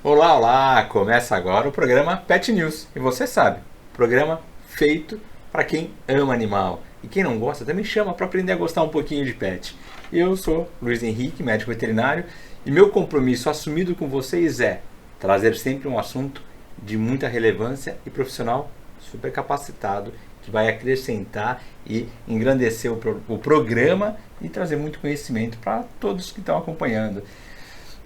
Olá, olá! Começa agora o programa Pet News. E você sabe, programa feito para quem ama animal. E quem não gosta também chama para aprender a gostar um pouquinho de pet. Eu sou Luiz Henrique, médico veterinário, e meu compromisso assumido com vocês é trazer sempre um assunto de muita relevância e profissional super capacitado que vai acrescentar e engrandecer o programa e trazer muito conhecimento para todos que estão acompanhando.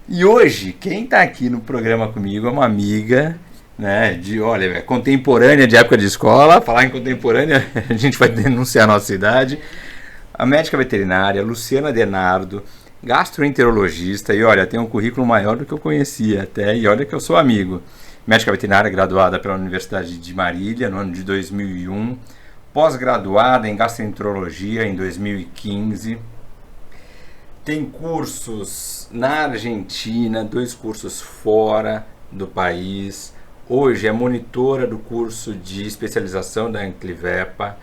E hoje, quem está aqui no programa comigo é uma amiga, né, contemporânea de época de escola. Falar em contemporânea, a gente vai denunciar a nossa idade. A médica veterinária Luciana Denardo, gastroenterologista, e olha, tem um currículo maior do que eu conhecia até, e olha que eu sou amigo. Médica veterinária graduada pela Universidade de Marília no ano de 2001, pós-graduada em gastroenterologia em 2015. Tem cursos na Argentina, 2 cursos fora do país. Hoje é monitora do curso de especialização da Anclivepa.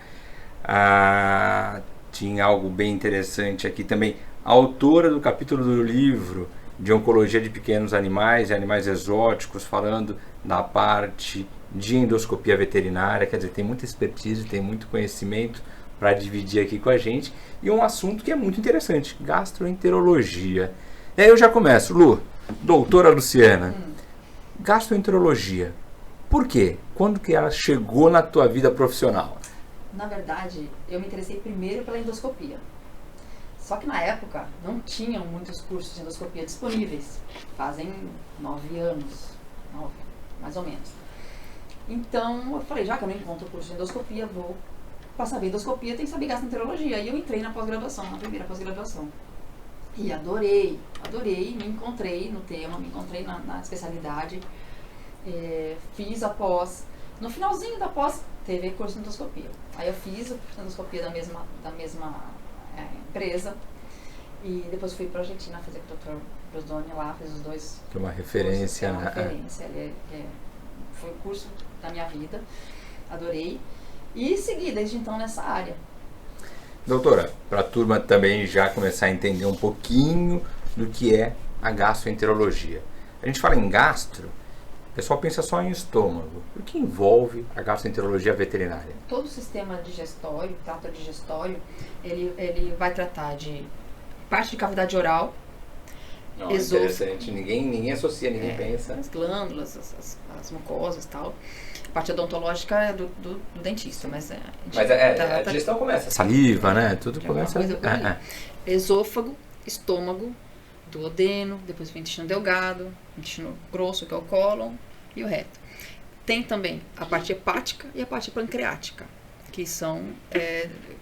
Tinha algo bem interessante aqui também. Autora do capítulo do livro de Oncologia de Pequenos Animais e Animais Exóticos, falando da parte de endoscopia veterinária. Quer dizer, tem muita expertise, tem muito conhecimento para dividir aqui com a gente, e um assunto que é muito interessante, gastroenterologia. E aí eu já começo, Lu, doutora Luciana, gastroenterologia, por quê? Quando que ela chegou na tua vida profissional? Na verdade, eu me interessei primeiro pela endoscopia. Só que na época não tinham muitos cursos de endoscopia disponíveis. Fazem 9 anos, mais ou menos. Então eu falei, já que eu não encontro curso de endoscopia, vou para saber endoscopia, tem que saber gastroenterologia. E eu entrei na pós-graduação, na primeira pós-graduação. E adorei, me encontrei no tema, me encontrei na especialidade. Fiz a pós. No finalzinho da pós, teve curso de endoscopia. Aí eu fiz a endoscopia da mesma empresa. E depois fui para a Argentina fazer com o Dr. Brosdoni lá, fiz os 2. Que é uma referência, cursos, uma referência. Foi o curso da minha vida. Adorei. E segui desde então nessa área. Doutora, para a turma também já começar a entender um pouquinho do que é a gastroenterologia. A gente fala em gastro, o pessoal pensa só em estômago. O que envolve a gastroenterologia veterinária? Todo o sistema digestório, trato digestório, ele vai tratar de parte de cavidade oral, interessante, ninguém associa, ninguém pensa. As glândulas, as mucosas e tal. A parte odontológica é do dentista, mas a digestão começa. Saliva, né? Tudo começa. Esôfago, estômago, duodeno, depois vem o intestino delgado, intestino grosso, que é o cólon, e o reto. Tem também a parte hepática e a parte pancreática, que são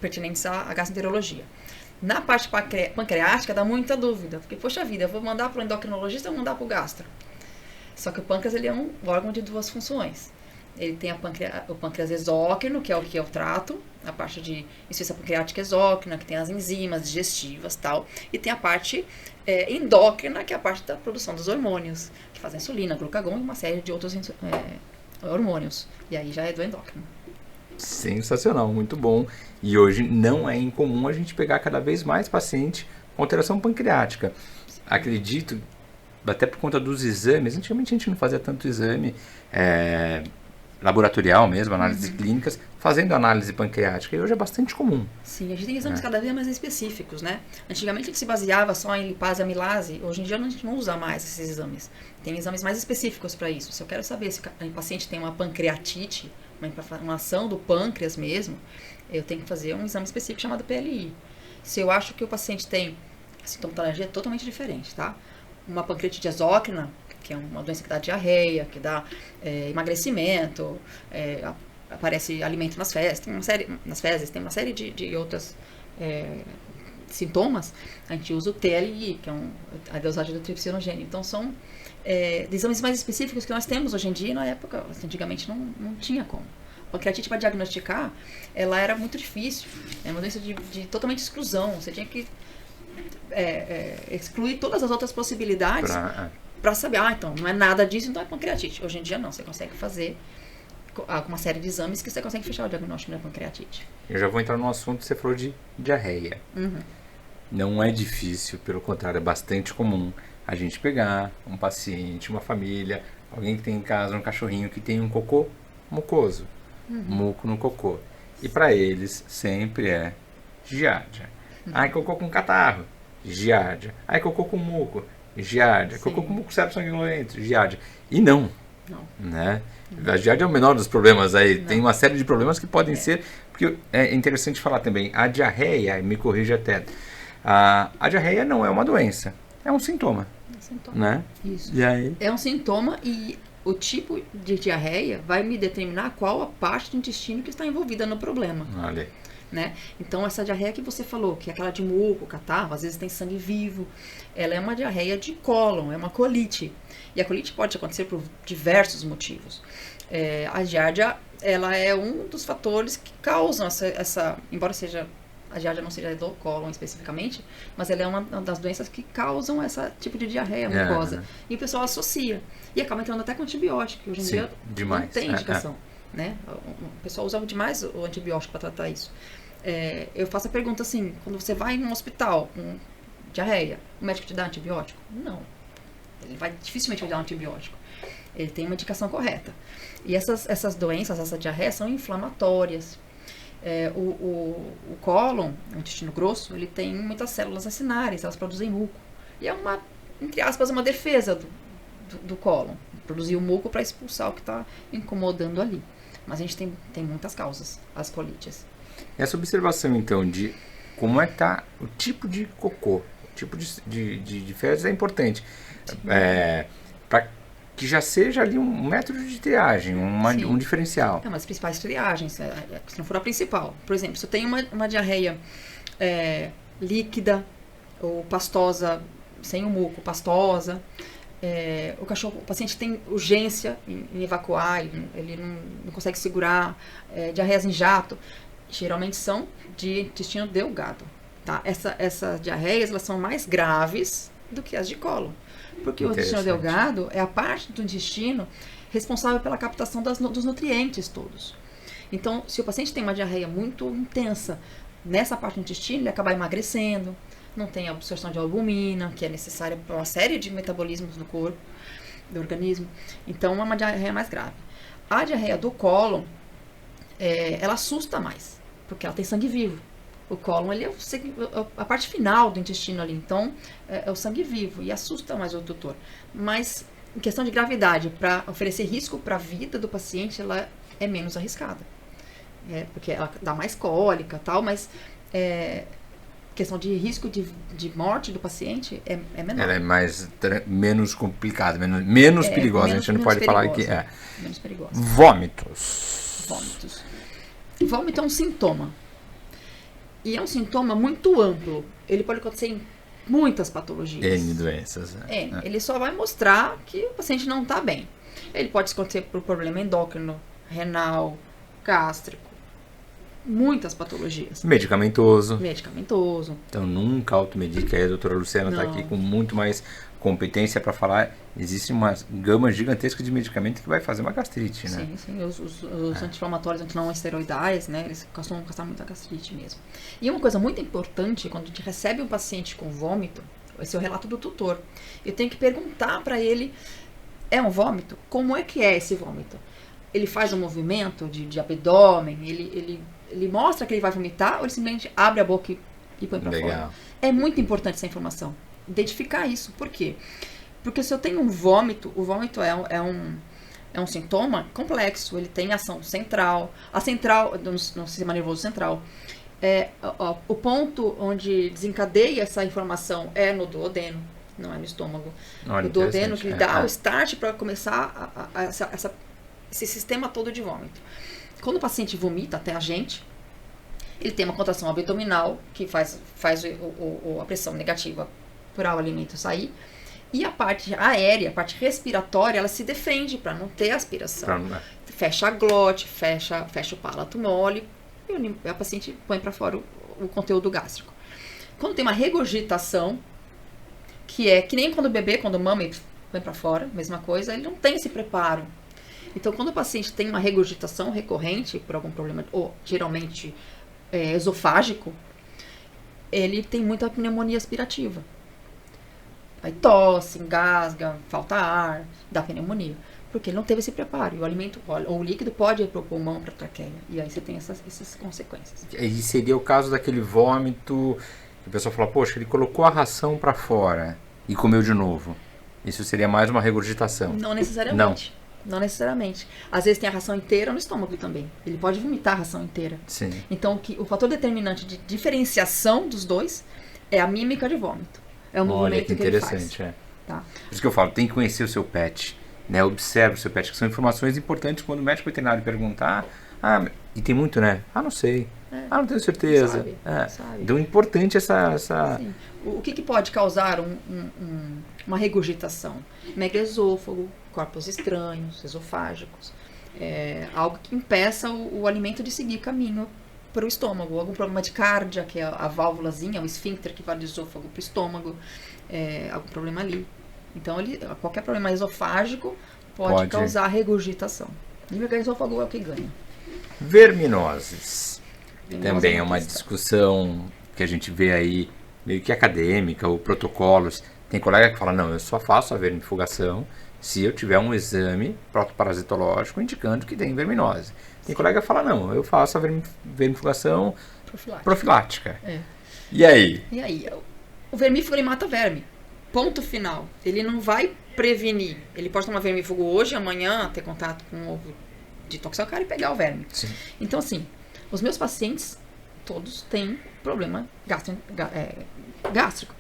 pertinentes à gastroenterologia. Na parte pancreática dá muita dúvida, porque, poxa vida, eu vou mandar para o endocrinologista ou mandar para o gastro? Só que o pâncreas ele é um órgão de 2 funções. Ele tem o pâncreas exócrino, que é o trato, a parte de insuficiência pancreática exócrina, que tem as enzimas digestivas e tal. E tem a parte endócrina, que é a parte da produção dos hormônios, que fazem insulina, glucagon e uma série de outros hormônios. E aí já é do endócrino. Sensacional, muito bom. E hoje não é incomum a gente pegar cada vez mais paciente com alteração pancreática. Acredito, até por conta dos exames, antigamente a gente não fazia tanto exame laboratorial mesmo, análises clínicas, fazendo análise pancreática, e hoje é bastante comum. Sim, a gente tem exames cada vez mais específicos, né? Antigamente a gente se baseava só em lipase e amilase, hoje em dia a gente não usa mais esses exames. Tem exames mais específicos para isso. Se eu quero saber se o paciente tem uma pancreatite, uma inflamação do pâncreas mesmo, eu tenho que fazer um exame específico chamado PLI. Se eu acho que o paciente tem sintomatologia totalmente diferente, tá? Uma pancreatite exócrina, que é uma doença que dá diarreia, que dá emagrecimento, aparece alimento nas fezes, tem uma série de outros sintomas. A gente usa o TLI, que é a dosagem do tripsinogênio. Então são exames mais específicos que nós temos hoje em dia, e na época, antigamente não tinha como. A pancreatite, para diagnosticar, ela era muito difícil, é uma doença de totalmente exclusão, você tinha que excluir todas as outras possibilidades para saber, então não é nada disso, então é pancreatite. Hoje em dia não, você consegue fazer uma série de exames que você consegue fechar o diagnóstico da pancreatite. Eu já vou entrar no assunto, você falou de diarreia. Não é difícil, pelo contrário, é bastante comum. a gente pegar um paciente, uma família, alguém que tem em casa um cachorrinho que tem um cocô mucoso, muco no cocô. E para eles sempre é giardia. Ai, cocô com catarro, giardia. Ai, cocô com muco, giardia. Cocô com muco septo sanguinolento, giardia. E não, né? A giardia é o menor dos problemas aí. Tem uma série de problemas que podem ser... Porque é interessante falar também, a diarreia, me corrija até, a diarreia não é uma doença, é um sintoma. É um sintoma. Né? Isso. E aí? É um sintoma e o tipo de diarreia vai me determinar qual a parte do intestino que está envolvida no problema. Olha aí. Né? Então, essa diarreia que você falou, que é aquela de muco, catarro, às vezes tem sangue vivo, ela é uma diarreia de cólon, é uma colite. E a colite pode acontecer por diversos motivos. A giardia, ela é um dos fatores que causam essa embora seja a giardia não seja do cólon especificamente, mas ela é uma das doenças que causam esse tipo de diarreia mucosa. E o pessoal associa. E acaba entrando até com antibiótico, que hoje em dia demais. não tem indicação. Né? O pessoal usa demais o antibiótico para tratar isso. Eu faço a pergunta assim, quando você vai num hospital com diarreia, o médico te dá antibiótico? Não. Ele dificilmente vai dar um antibiótico. Ele tem uma indicação correta. E essas doenças, essa diarreia, são inflamatórias. O cólon, o intestino grosso, ele tem muitas células acinárias, elas produzem muco. E é uma, entre aspas, uma defesa do cólon. Produzir o muco para expulsar o que está incomodando ali. Mas a gente tem muitas causas, as colites. Essa observação, então, de como é que tá o tipo de cocô, o tipo de fezes é importante. Para que já seja ali um método de triagem, um diferencial. As principais triagens, se não for a principal. Por exemplo, se eu tenho uma diarreia líquida ou pastosa, sem o muco, pastosa, o paciente tem urgência em evacuar, ele não consegue segurar, diarreias em jato, geralmente são de intestino delgado. Tá? Essas diarreias, elas são mais graves do que as de cólon. Porque o intestino delgado é a parte do intestino responsável pela captação dos nutrientes todos. Então, se o paciente tem uma diarreia muito intensa nessa parte do intestino, ele acaba emagrecendo, não tem absorção de albumina, que é necessária para uma série de metabolismos do corpo, do organismo. Então, é uma diarreia mais grave. A diarreia do cólon, ela assusta mais, porque ela tem sangue vivo. O cólon, ele é a parte final do intestino ali, então é o sangue vivo e assusta mais o tutor. Mas, em questão de gravidade, para oferecer risco para a vida do paciente, ela é menos arriscada. Porque ela dá mais cólica e tal, mas questão de risco de morte do paciente é menor. Ela é menos complicada, menos perigosa. A gente não pode falar que é. Menos perigosa. Vômitos. Vômito é um sintoma. E é um sintoma muito amplo. Ele pode acontecer em muitas patologias. N doenças. Ele só vai mostrar que o paciente não está bem. Ele pode acontecer por problema endócrino, renal, gástrico. Muitas patologias. Medicamentoso. Então nunca automedique. Aí a doutora Luciana está aqui com muito mais competência para falar. Existe uma gama gigantesca de medicamento que vai fazer uma gastrite, né? Sim. Os anti-inflamatórios não esteroidais, né? Eles costumam causar muita gastrite mesmo. E uma coisa muito importante, quando a gente recebe um paciente com vômito, esse é o relato do tutor. Eu tenho que perguntar para ele, é um vômito? Como é que é esse vômito? Ele faz um movimento de abdômen, ele mostra que ele vai vomitar ou ele simplesmente abre a boca e põe para fora? É muito importante essa informação. Identificar isso. Por quê? Porque se eu tenho um vômito, o vômito é um sintoma complexo. Ele tem ação central. A central, no sistema nervoso central, o ponto onde desencadeia essa informação é no duodeno, não é no estômago. O duodeno que dá o start para começar esse sistema todo de vômito. Quando o paciente vomita até a gente, ele tem uma contração abdominal que faz a pressão negativa para o alimento sair. E a parte aérea, a parte respiratória, ela se defende para não ter aspiração. Fecha a glote, fecha o palato mole e a paciente põe para fora o conteúdo gástrico. Quando tem uma regurgitação, que é que nem quando o bebê, quando mama, ele põe para fora, mesma coisa, ele não tem esse preparo. Então, quando o paciente tem uma regurgitação recorrente por algum problema, ou geralmente esofágico, ele tem muita pneumonia aspirativa. Aí tosse, engasga, falta ar, dá pneumonia. Porque ele não teve esse preparo. E o alimento, ou o líquido pode ir para o pulmão, para a traqueia. E aí você tem essas consequências. E seria o caso daquele vômito que o pessoal fala, poxa, ele colocou a ração para fora e comeu de novo. Isso seria mais uma regurgitação? Não necessariamente. Não necessariamente. Às vezes tem a ração inteira no estômago também. Ele pode vomitar a ração inteira. Sim. Então, o fator determinante de diferenciação dos dois é a mímica de vômito. É o movimento que ele faz. Interessante, é. Tá. Por isso que eu falo, tem que conhecer o seu pet, né? Observe o seu pet, que são informações importantes quando o médico veterinário perguntar. E tem muito, né? Não sei. Não tenho certeza. Sabe. Então é importante essa... Sim. O que pode causar uma regurgitação? Megaesôfago, corpos estranhos, esofágicos. Algo que impeça o alimento de seguir caminho para o estômago. Algum problema de cárdia, que é a válvulazinha, o esfíncter que vai do esôfago para o estômago. Algum problema ali. Então, qualquer problema esofágico pode causar regurgitação. E o megaesôfago é o que ganha. Verminoses. Também é uma discussão que a gente vê aí, meio que acadêmica, ou protocolos. Tem colega que fala, não, eu só faço a vermifugação se eu tiver um exame protoparasitológico indicando que tem verminose. Tem colega que fala, não, eu faço a vermifugação profilática. E aí? O vermífugo, ele mata verme. Ponto final. Ele não vai prevenir. Ele pode tomar vermífugo hoje, amanhã, ter contato com o ovo de toxocário e pegar o verme. Sim. Então, assim, os meus pacientes, todos têm problema gástrico,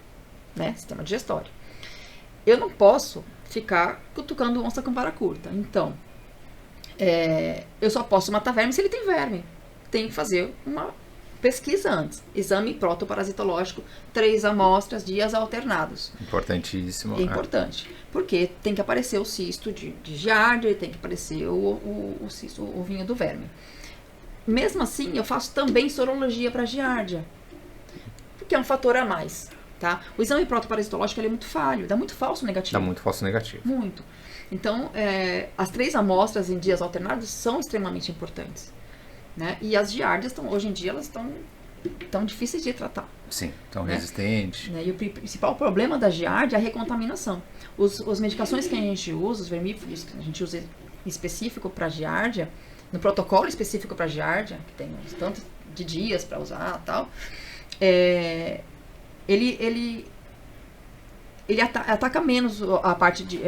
né? Sistema digestório. Eu não posso ficar cutucando onça com vara curta. Então, eu só posso matar verme se ele tem verme. Tem que fazer uma pesquisa antes. Exame protoparasitológico, 3 amostras, dias alternados. Importantíssimo. É importante. Porque tem que aparecer o cisto de giardia e tem que aparecer o cisto, o ovinho do verme. Mesmo assim, eu faço também sorologia para giardia. Porque é um fator a mais. Tá? O exame protoparasitológico ele é muito falho, dá muito falso negativo. Dá muito falso negativo. Muito. Então, as 3 amostras em dias alternados são extremamente importantes. Né? E as giardias, hoje em dia, elas estão tão difíceis de tratar. Sim, tão né? resistentes. E o principal problema da giardia é a recontaminação. As medicações que a gente usa, os vermífugos que a gente usa específico para giardia, no protocolo específico para giardia, que tem uns tantos de dias para usar e tal, ele ataca menos a parte de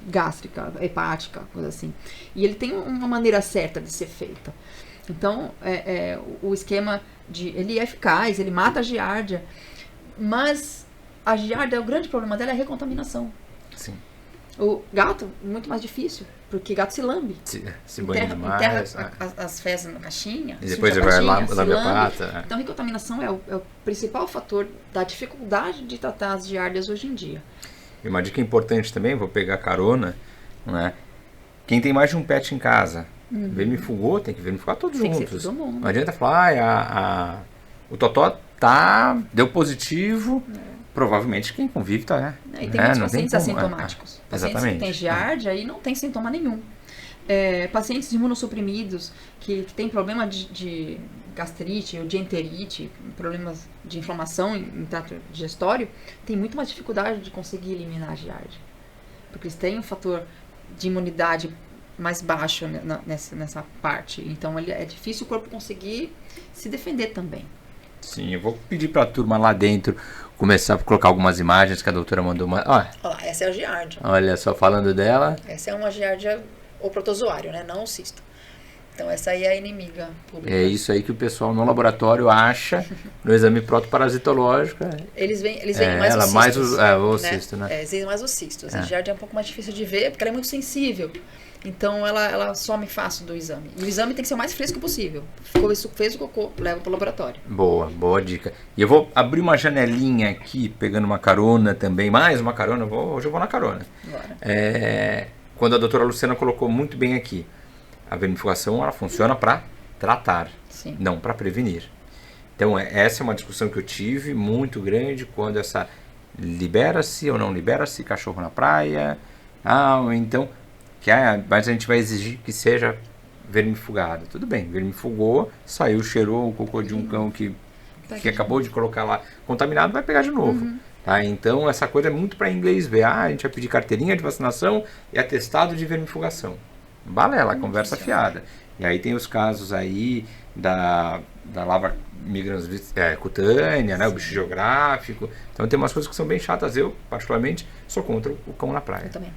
gástrica, hepática, coisa assim. E ele tem uma maneira certa de ser feita. Então, o esquema ele é eficaz, ele mata a giardia, mas a giardia, o grande problema dela é a recontaminação. Sim. O gato, muito mais difícil, porque gato se lambe. Se banha demais. Enterra as fezes na caixinha. E depois ele vai lá, lambe a pata. Então, a recontaminação é o principal fator da dificuldade de tratar as giardias hoje em dia. E uma dica importante também, vou pegar carona, né? Quem tem mais de um pet em casa, vermifugou, tem que vermifugar todos juntos. Tem que ser todo mundo. Não adianta falar, o Totó deu positivo, provavelmente quem convive tá, né? E tem muitos pacientes assintomáticos. Pacientes que têm giardia e não tem sintoma nenhum. Pacientes imunossuprimidos que têm problema de gastrite ou de enterite, problemas de inflamação em trato digestório, tem muito mais dificuldade de conseguir eliminar a giardia. Porque eles têm um fator de imunidade mais baixo nessa parte. Então, é difícil o corpo conseguir se defender também. Sim, eu vou pedir para a turma lá dentro começar a colocar algumas imagens que a doutora mandou. Olha lá, essa é a giardia. Olha só, falando dela. Essa é uma giardia, ou protozoário, né? Não o cisto. Então, essa aí é a inimiga pública. É isso aí que o pessoal no laboratório acha no exame protoparasitológico. Eles veem mais os cistos. O cisto, né? Eles veem mais os cistos. A giardia é um pouco mais difícil de ver, porque ela é muito sensível. Então, ela some fácil do exame. E o exame tem que ser o mais fresco possível. Fez o cocô, leva para o laboratório. Boa dica. E eu vou abrir uma janelinha aqui, pegando uma carona também. Mais uma carona, hoje eu vou na carona. Quando a doutora Luciana colocou muito bem aqui, a vermifugação ela funciona para tratar, Sim. não para prevenir. Então, essa é uma discussão que eu tive muito grande quando essa libera-se ou não libera-se cachorro na praia. Então, mas a gente vai exigir que seja vermifugado. Tudo bem, vermifugou, saiu, cheirou o cocô de um cão que acabou de colocar lá contaminado, vai pegar de novo. Tá? Então, essa coisa é muito para inglês ver. A gente vai pedir carteirinha de vacinação e atestado de vermifugação. Balela, conversa fiada. E aí tem os casos aí da lava migrans cutânea, né, o bicho geográfico. Então tem umas coisas que são bem chatas. Eu, particularmente, sou contra o cão na praia. Eu também.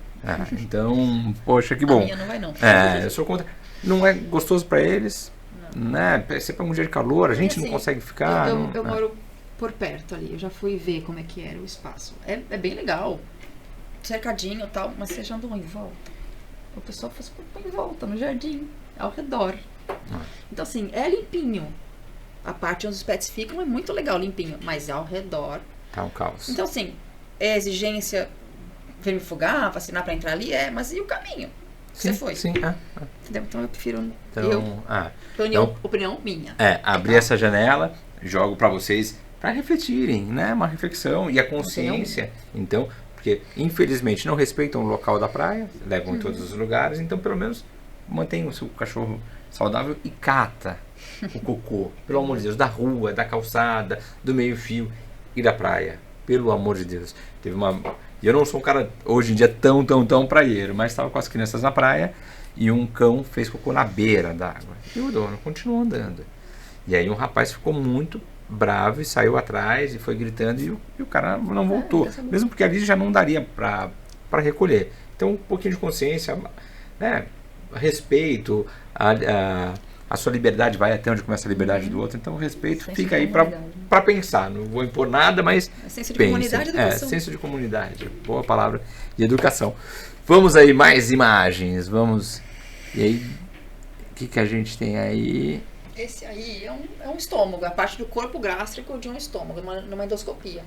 Então, poxa, que bom. A minha não vai não. Eu sou contra. Não é gostoso para eles, né? Sempre é um dia de calor, a gente assim, não consegue ficar. Eu moro por perto ali, eu já fui ver como é que era o espaço. É bem legal, cercadinho e tal, mas você já andou em volta. O pessoal faz em volta, no jardim, ao redor. Então assim, é limpinho. A parte onde os pets ficam é muito legal, limpinho, mas ao redor Tá um caos. Então assim, é exigência vermifugar, vacinar pra entrar ali? mas e o caminho? Você foi. Sim, Entendeu? Então eu prefiro. Opinião minha. Abrir essa janela, jogo para vocês para refletirem, né? Uma reflexão e a consciência. Então, porque infelizmente não respeitam o local da praia, levam em todos os lugares, então pelo menos mantenha o seu cachorro saudável e cata o cocô, pelo amor de Deus, da rua, da calçada, do meio-fio e da praia. Pelo amor de Deus. E eu não sou um cara, hoje em dia, tão praieiro, mas estava com as crianças na praia e um cão fez cocô na beira d'água. E o dono continuou andando. E aí um rapaz ficou muito bravo e saiu atrás e foi gritando e o cara não voltou. Mesmo porque ali já não daria para recolher. Então um pouquinho de consciência, né? Respeito, a sua liberdade vai até onde começa a liberdade do outro. Então o respeito fica aí para pensar. Não vou impor nada, mas senso de comunidade e educação. Senso de comunidade. Boa palavra. E educação. Vamos aí, mais imagens. Vamos. E aí, o que a gente tem aí? Esse aí é um estômago, a parte do corpo gástrico de um estômago, numa endoscopia.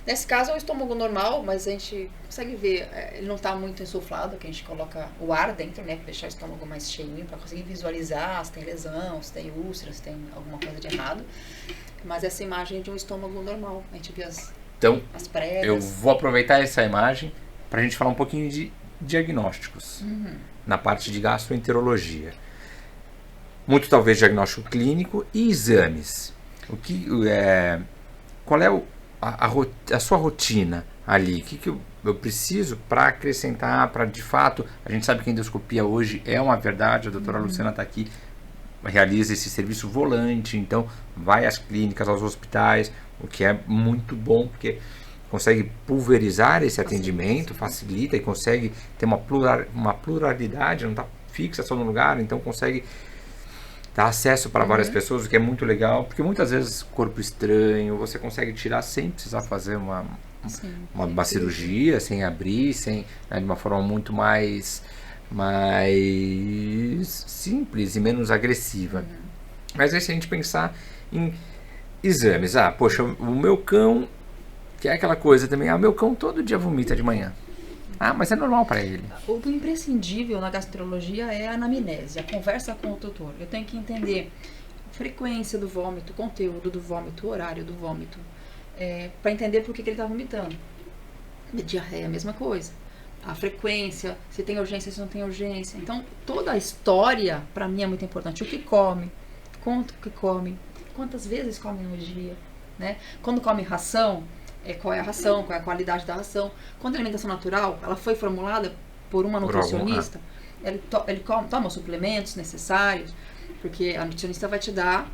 Nesse caso é um estômago normal, mas a gente consegue ver, ele não está muito insuflado, que a gente coloca o ar dentro, né, para deixar o estômago mais cheinho, para conseguir visualizar se tem lesão, se tem úlcera, se tem alguma coisa de errado. Mas essa imagem é de um estômago normal, a gente vê as pregas. Eu vou aproveitar essa imagem para a gente falar um pouquinho de diagnósticos, na parte de gastroenterologia. Muito talvez diagnóstico clínico e exames. Qual é a sua rotina ali? O que eu preciso para acrescentar, para de fato, a gente sabe que a endoscopia hoje é uma verdade, a doutora Luciana está aqui, realiza esse serviço volante, então vai às clínicas, aos hospitais, o que é muito bom, porque consegue pulverizar esse atendimento, facilita e consegue ter uma pluralidade, não está fixa só no lugar, então consegue dar acesso para várias pessoas, o que é muito legal, porque muitas vezes corpo estranho, você consegue tirar sem precisar fazer uma cirurgia, sem abrir, de uma forma muito mais simples e menos agressiva. Mas aí se a gente pensar em exames, poxa, o meu cão, que é aquela coisa também, o meu cão todo dia vomita de manhã. Mas é normal para ele. O imprescindível na gastroenterologia é a anamnese, a conversa com o tutor. Eu tenho que entender a frequência do vômito, o conteúdo do vômito, o horário do vômito, para entender por que ele está vomitando. Diarreia, a mesma coisa. A frequência, se tem urgência, se não tem urgência. Então, toda a história, para mim, é muito importante. O que come, quanto que come, quantas vezes come no dia, né? Quando come ração, qual é a ração, qual é a qualidade da ração. Quando a alimentação natural, ela foi formulada por uma nutricionista, ele toma os suplementos necessários, porque a nutricionista vai te dar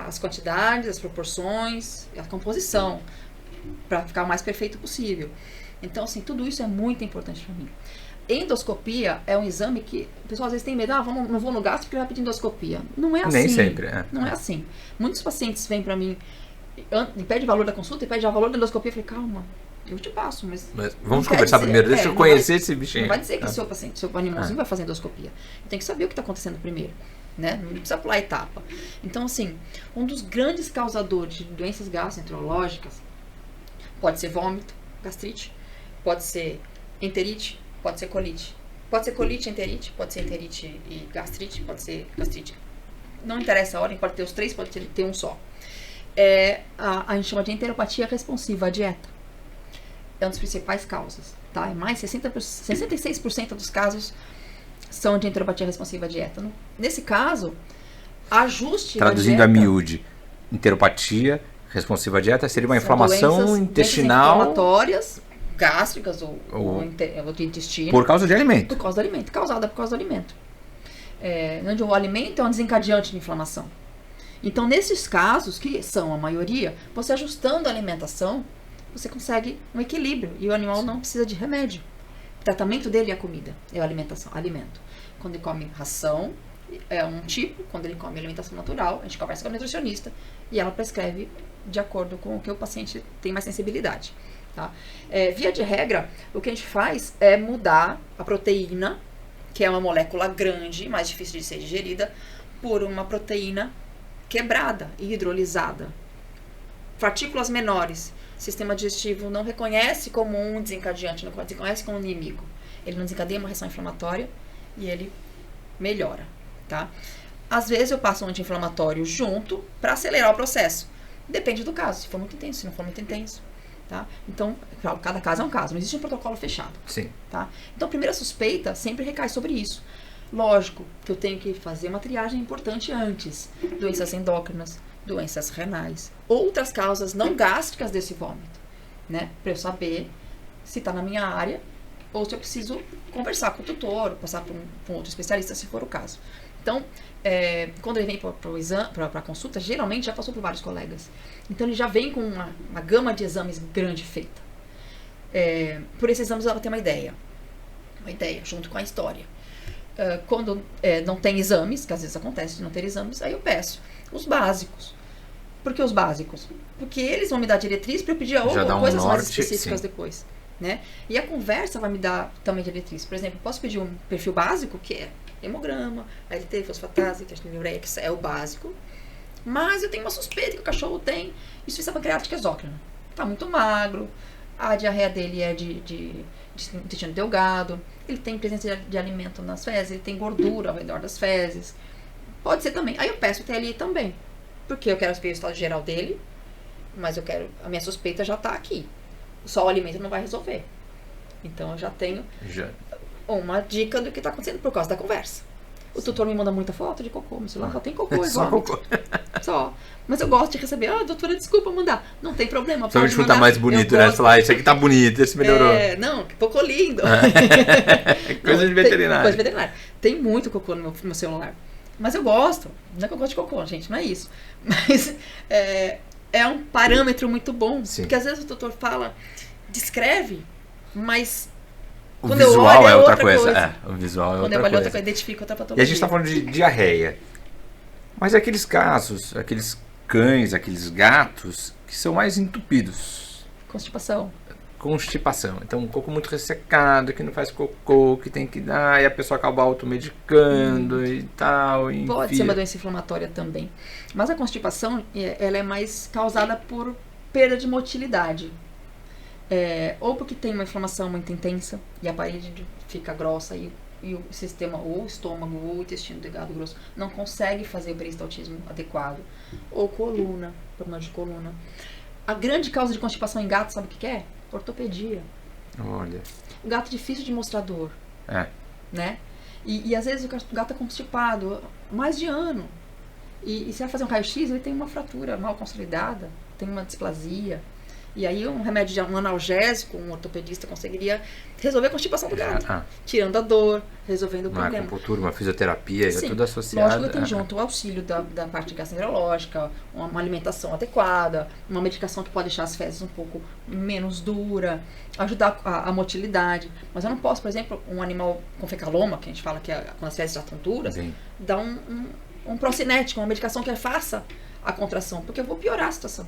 as quantidades, as proporções, a composição, para ficar o mais perfeito possível. Então, assim, tudo isso é muito importante para mim. Endoscopia é um exame que o pessoal às vezes tem medo, não vou no gastro porque vai pedir endoscopia. Não é assim. Nem sempre, Não é assim. Muitos pacientes vêm para mim e pede valor da consulta e pede o valor da endoscopia. Eu falei, calma, eu te passo, mas vamos conversar primeiro, deixa eu conhecer esse bichinho. Não vai dizer que seu paciente, seu animalzinho vai fazer endoscopia. Tem que saber o que está acontecendo primeiro, né? Não precisa pular a etapa. Então, assim, um dos grandes causadores de doenças gastroenterológicas pode ser vômito, gastrite, pode ser enterite, pode ser colite. Pode ser colite, enterite, pode ser enterite e gastrite, pode ser gastrite. Não interessa a ordem, pode ter os três, pode ter um só. A gente chama de enteropatia responsiva à dieta. É uma das principais causas, tá? Mais 66% dos casos são de enteropatia responsiva à dieta. Nesse caso, ajuste traduzindo da a dieta, miúde, enteropatia Responsiva à dieta seria uma São inflamação doenças intestinal inflamatórias, gástricas ou de intestino. por causa de alimento. Por causa do alimento, causada por causa do alimento. Onde o alimento é um desencadeante de inflamação. Então, nesses casos, que são a maioria, você ajustando a alimentação, você consegue um equilíbrio e o animal não precisa de remédio. O tratamento dele é a comida, é a alimentação, alimento. Quando ele come ração, é um tipo, quando ele come alimentação natural, a gente conversa com a nutricionista e ela prescreve de acordo com o que o paciente tem mais sensibilidade. Tá? Via de regra, o que a gente faz é mudar a proteína, que é uma molécula grande, mais difícil de ser digerida, por uma proteína quebrada e hidrolisada. Partículas menores. O sistema digestivo não reconhece como um desencadeante, não reconhece como um inimigo. Ele não desencadeia uma reação inflamatória e ele melhora. Tá? Às vezes eu passo um anti-inflamatório junto para acelerar o processo. Depende do caso, se for muito intenso, se não for muito intenso. Tá? Então, cada caso é um caso, não existe um protocolo fechado. Sim. Tá? Então, a primeira suspeita sempre recai sobre isso. Lógico que eu tenho que fazer uma triagem importante antes. Doenças endócrinas, doenças renais, outras causas não gástricas desse vômito, né? Para eu saber se está na minha área ou se eu preciso conversar com o tutor, ou passar por um outro especialista, se for o caso. Então, quando ele vem para a consulta, geralmente já passou por vários colegas. Então, ele já vem com uma gama de exames grande feita. Por esses exames, ela tem uma ideia, junto com a história. Quando não tem exames, que às vezes acontece de não ter exames, aí eu peço os básicos. Por que os básicos? Porque eles vão me dar diretriz para eu pedir coisas mais específicas depois. Né? E a conversa vai me dar também diretriz. Por exemplo, eu posso pedir um perfil básico, que é hemograma, ALT, fosfatase, testina ureia, que é o básico. Mas eu tenho uma suspeita que o cachorro tem insuficiência pancreática exócrina. Está muito magro, a diarreia dele é de intestino delgado, ele tem presença de alimento nas fezes, ele tem gordura ao redor das fezes. Pode ser também. Aí eu peço o TLI também, porque eu quero saber o estado geral dele, mas a minha suspeita já está aqui. Só o alimento não vai resolver. Então eu já tenho uma dica do que está acontecendo por causa da conversa. O tutor me manda muita foto de cocô, meu celular só tem cocô e só cocô. Só. Mas eu gosto de receber. Doutora, desculpa mandar. Não tem problema. Só de tá mais bonito, né? Falar, esse aqui tá bonito, esse melhorou. Não, que cocô lindo. Coisa de veterinário. Coisa de veterinário. Tem muito cocô no meu celular. Mas eu gosto. Não é que eu gosto de cocô, gente, não é isso. Mas é um parâmetro muito bom. Sim. Porque às vezes o doutor descreve, mas o visual é outra coisa. O visual é outra coisa. Quando eu identifico outra patologia. E a gente está falando de diarreia. Mas é aqueles casos, aqueles cães, aqueles gatos que são mais entupidos. Constipação. Então, um cocô muito ressecado, que não faz cocô, que tem que dar, e a pessoa acaba automedicando e tal. E pode ser uma doença inflamatória também. Mas a constipação, ela é mais causada por perda de motilidade. Ou porque tem uma inflamação muito intensa e a parede fica grossa e o sistema, ou o estômago, ou o intestino delgado grosso, não consegue fazer o peristaltismo adequado. Ou coluna, problema de coluna. A grande causa de constipação em gato, sabe o que é? Ortopedia. Olha. O gato é difícil de mostrar dor. Né? E às vezes o gato é constipado mais de ano. E se vai fazer um raio-x, ele tem uma fratura mal consolidada, tem uma displasia. E aí um remédio, um analgésico, um ortopedista conseguiria resolver a constipação do gato. Tirando a dor, resolvendo o problema. Uma acupuntura, uma fisioterapia, é tudo associado. Lógico que tem junto o auxílio da parte gastroenterológica, uma alimentação adequada, uma medicação que pode deixar as fezes um pouco menos dura, ajudar a motilidade. Mas eu não posso, por exemplo, um animal com fecaloma, que a gente fala que quando as fezes já estão duras, dar um procinético, uma medicação que faça a contração, porque eu vou piorar a situação.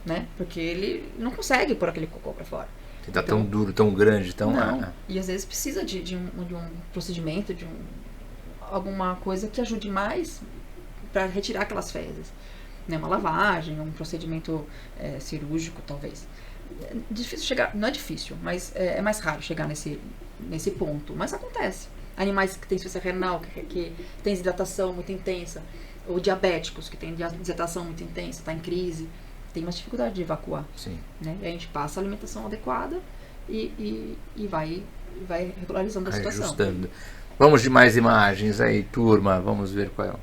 Né? Porque ele não consegue pôr aquele cocô para fora. Ele tá tão duro, tão grande, tão... Não. E às vezes precisa de um procedimento, alguma coisa que ajude mais para retirar aquelas fezes. Né? Uma lavagem, um procedimento cirúrgico, talvez. É difícil chegar, não é difícil, mas é mais raro chegar nesse ponto. Mas acontece. Animais que têm insuficiência renal, que têm desidratação muito intensa, ou diabéticos, que têm desidratação muito intensa, está em crise, tem mais dificuldade de evacuar. Sim. Né? E a gente passa a alimentação adequada e vai regularizando a situação. Ajustando. Vamos de mais imagens aí, turma. Vamos ver qual é.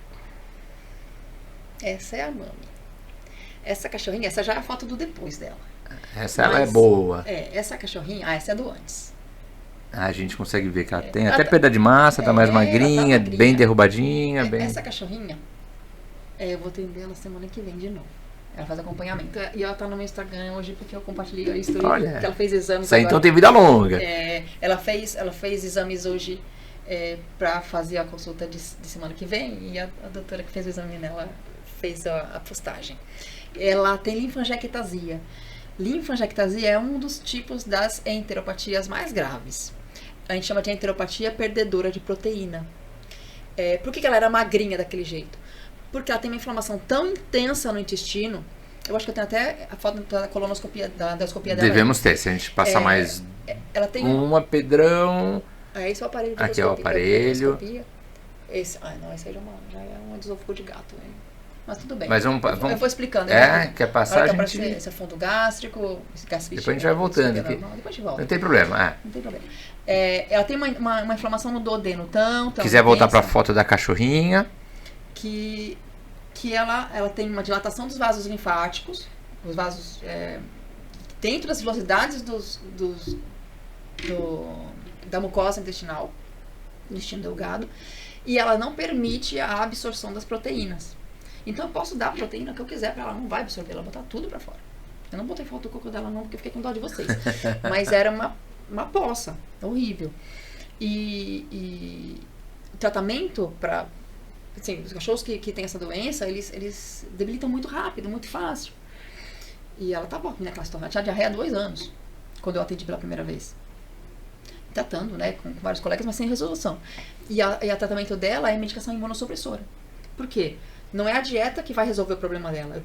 Essa é a mami. Essa cachorrinha, essa já é a foto do depois dela. Essa ela é boa. Essa cachorrinha, essa é do antes. A gente consegue ver que ela tem até perda de massa, tá mais magrinha, tá bem derrubadinha. Essa cachorrinha, eu vou atender ela semana que vem de novo. Ela faz acompanhamento. E ela tá no meu Instagram hoje porque eu compartilhei a história que ela fez exames. Isso aí então tem vida longa. Ela fez exames hoje pra fazer a consulta de semana que vem. E a doutora que fez o exame nela fez a postagem. Ela tem linfangiectasia. Linfangiectasia é um dos tipos das enteropatias mais graves. A gente chama de enteropatia perdedora de proteína. Por que ela era magrinha daquele jeito? Porque ela tem uma inflamação tão intensa no intestino. Eu acho que eu tenho até a foto da colonoscopia, da endoscopia dela. Devemos ter, se a gente passar mais ela tem Pedrão. Esse é o aparelho de aqui é o aparelho. Esse aí já é um esôfago de gato. Hein? Mas tudo bem. Mas vamos, eu vou explicando. Quer passar, a gente... Esse é fundo gástrico, esse gastrite. Depois a gente vai voltando aqui. Depois a gente volta. Não tem problema. Não tem problema. Ela tem uma inflamação no duodeno tão quiser voltar para a foto da cachorrinha. Que ela tem uma dilatação dos vasos linfáticos, os vasos dentro das velocidades da mucosa intestinal, intestino delgado, e ela não permite a absorção das proteínas. Então eu posso dar a proteína que eu quiser para ela, não vai absorver, ela botar tudo para fora. Eu não botei foto do cocô dela não, porque eu fiquei com dó de vocês. Mas era uma poça horrível. E o tratamento para... Assim, os cachorros que têm essa doença, eles debilitam muito rápido, muito fácil. E ela estava naquela situação, ela tinha diarreia há 2 anos, quando eu atendi pela primeira vez. Tratando, né, com vários colegas, mas sem resolução. E o tratamento dela é medicação imunossupressora. Por quê? Não é a dieta que vai resolver o problema dela.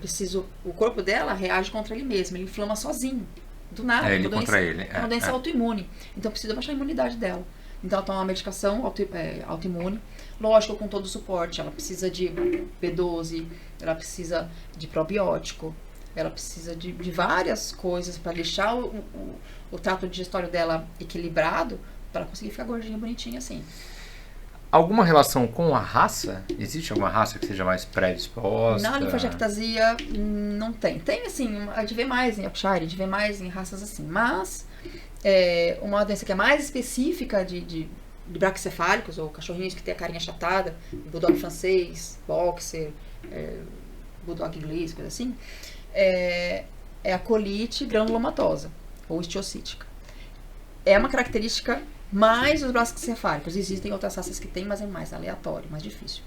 O corpo dela reage contra ele mesmo, ele inflama sozinho. Do nada. Ele contra ele. É uma doença autoimune. Então precisa baixar a imunidade dela. Então ela toma uma medicação autoimune. Lógico, com todo o suporte. Ela precisa de B12, ela precisa de probiótico, ela precisa de várias coisas para deixar o trato digestório dela equilibrado, para ela conseguir ficar gordinha, bonitinha assim. Alguma relação com a raça? Existe alguma raça que seja mais predisposta? Na linfangiectasia não tem. Tem assim, a gente vê mais em Yorkshire, a gente vê mais em raças assim. Mas uma doença que é mais específica de braquicefálicos, ou cachorrinhos que tem a carinha achatada, bulldog francês, boxer, bulldog inglês, coisa assim, é a colite granulomatosa, ou osteocítica. É uma característica mais dos braquicefálicos. Existem outras raças que tem, mas é mais aleatório, mais difícil.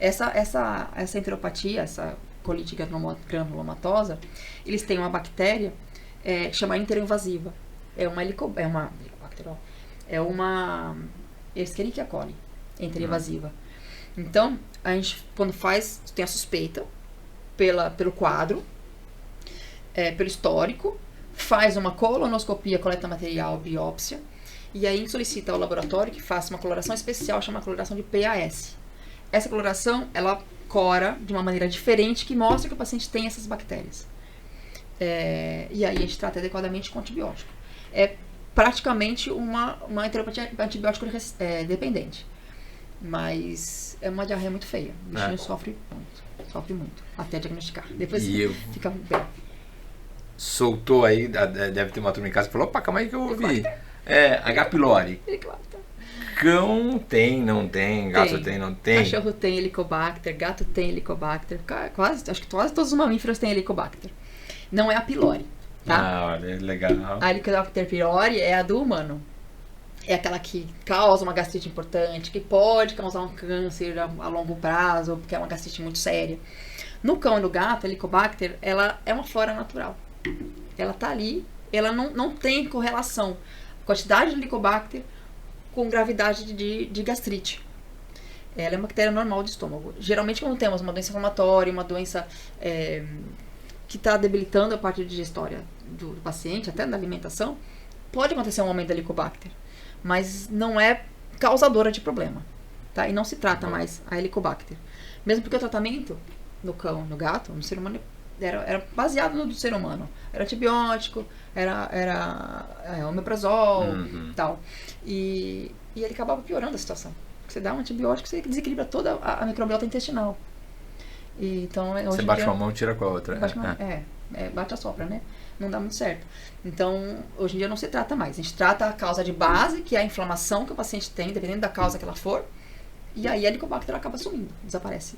Essa enteropatia, essa colite granulomatosa, eles têm uma bactéria que chama enteroinvasiva. É uma Escherichia coli enteroinvasiva. Então, a gente, quando tem a suspeita pelo quadro, pelo histórico, faz uma colonoscopia, coleta material, biópsia, e aí solicita ao laboratório que faça uma coloração especial, chama coloração de PAS. Essa coloração, ela cora de uma maneira diferente, que mostra que o paciente tem essas bactérias. E aí a gente trata adequadamente com antibiótico. É praticamente uma enteropatia antibiótico dependente. Mas é uma diarreia muito feia. O bichinho sofre muito, até diagnosticar. Depois fica bem. Soltou aí, deve ter uma turma em casa que falou, opa, calma aí que eu ouvi. H. pylori. Helicobacter. Cão tem, não tem, gato tem, não tem. Cachorro tem Helicobacter, gato tem Helicobacter. Acho que quase todos os mamíferos têm Helicobacter. Não é a pylori, tá? Olha, legal. A Helicobacter pylori é a do humano. É aquela que causa uma gastrite importante, que pode causar um câncer a longo prazo, porque é uma gastrite muito séria. No cão e no gato, a Helicobacter, ela é uma flora natural. Ela tá ali, ela não tem correlação. Quantidade de Helicobacter com gravidade de gastrite. Ela é uma bactéria normal do estômago. Geralmente, quando temos uma doença inflamatória, uma doença que está debilitando a parte digestória do paciente, até na alimentação, pode acontecer um aumento da Helicobacter, mas não é causadora de problema, tá? E não se trata mais a Helicobacter. Mesmo porque o tratamento no cão, no gato, no ser humano, era baseado no do ser humano. Era antibiótico, era omeprazol, tal. E ele acabava piorando a situação. Você dá um antibiótico, você desequilibra toda a microbiota intestinal. E, então, hoje Você em bate dia, uma mão e tira com a outra. bate a sopra, né? Não dá muito certo. Então, hoje em dia não se trata mais. A gente trata a causa de base, que é a inflamação que o paciente tem, dependendo da causa que ela for. E aí a Helicobacter acaba sumindo, desaparece.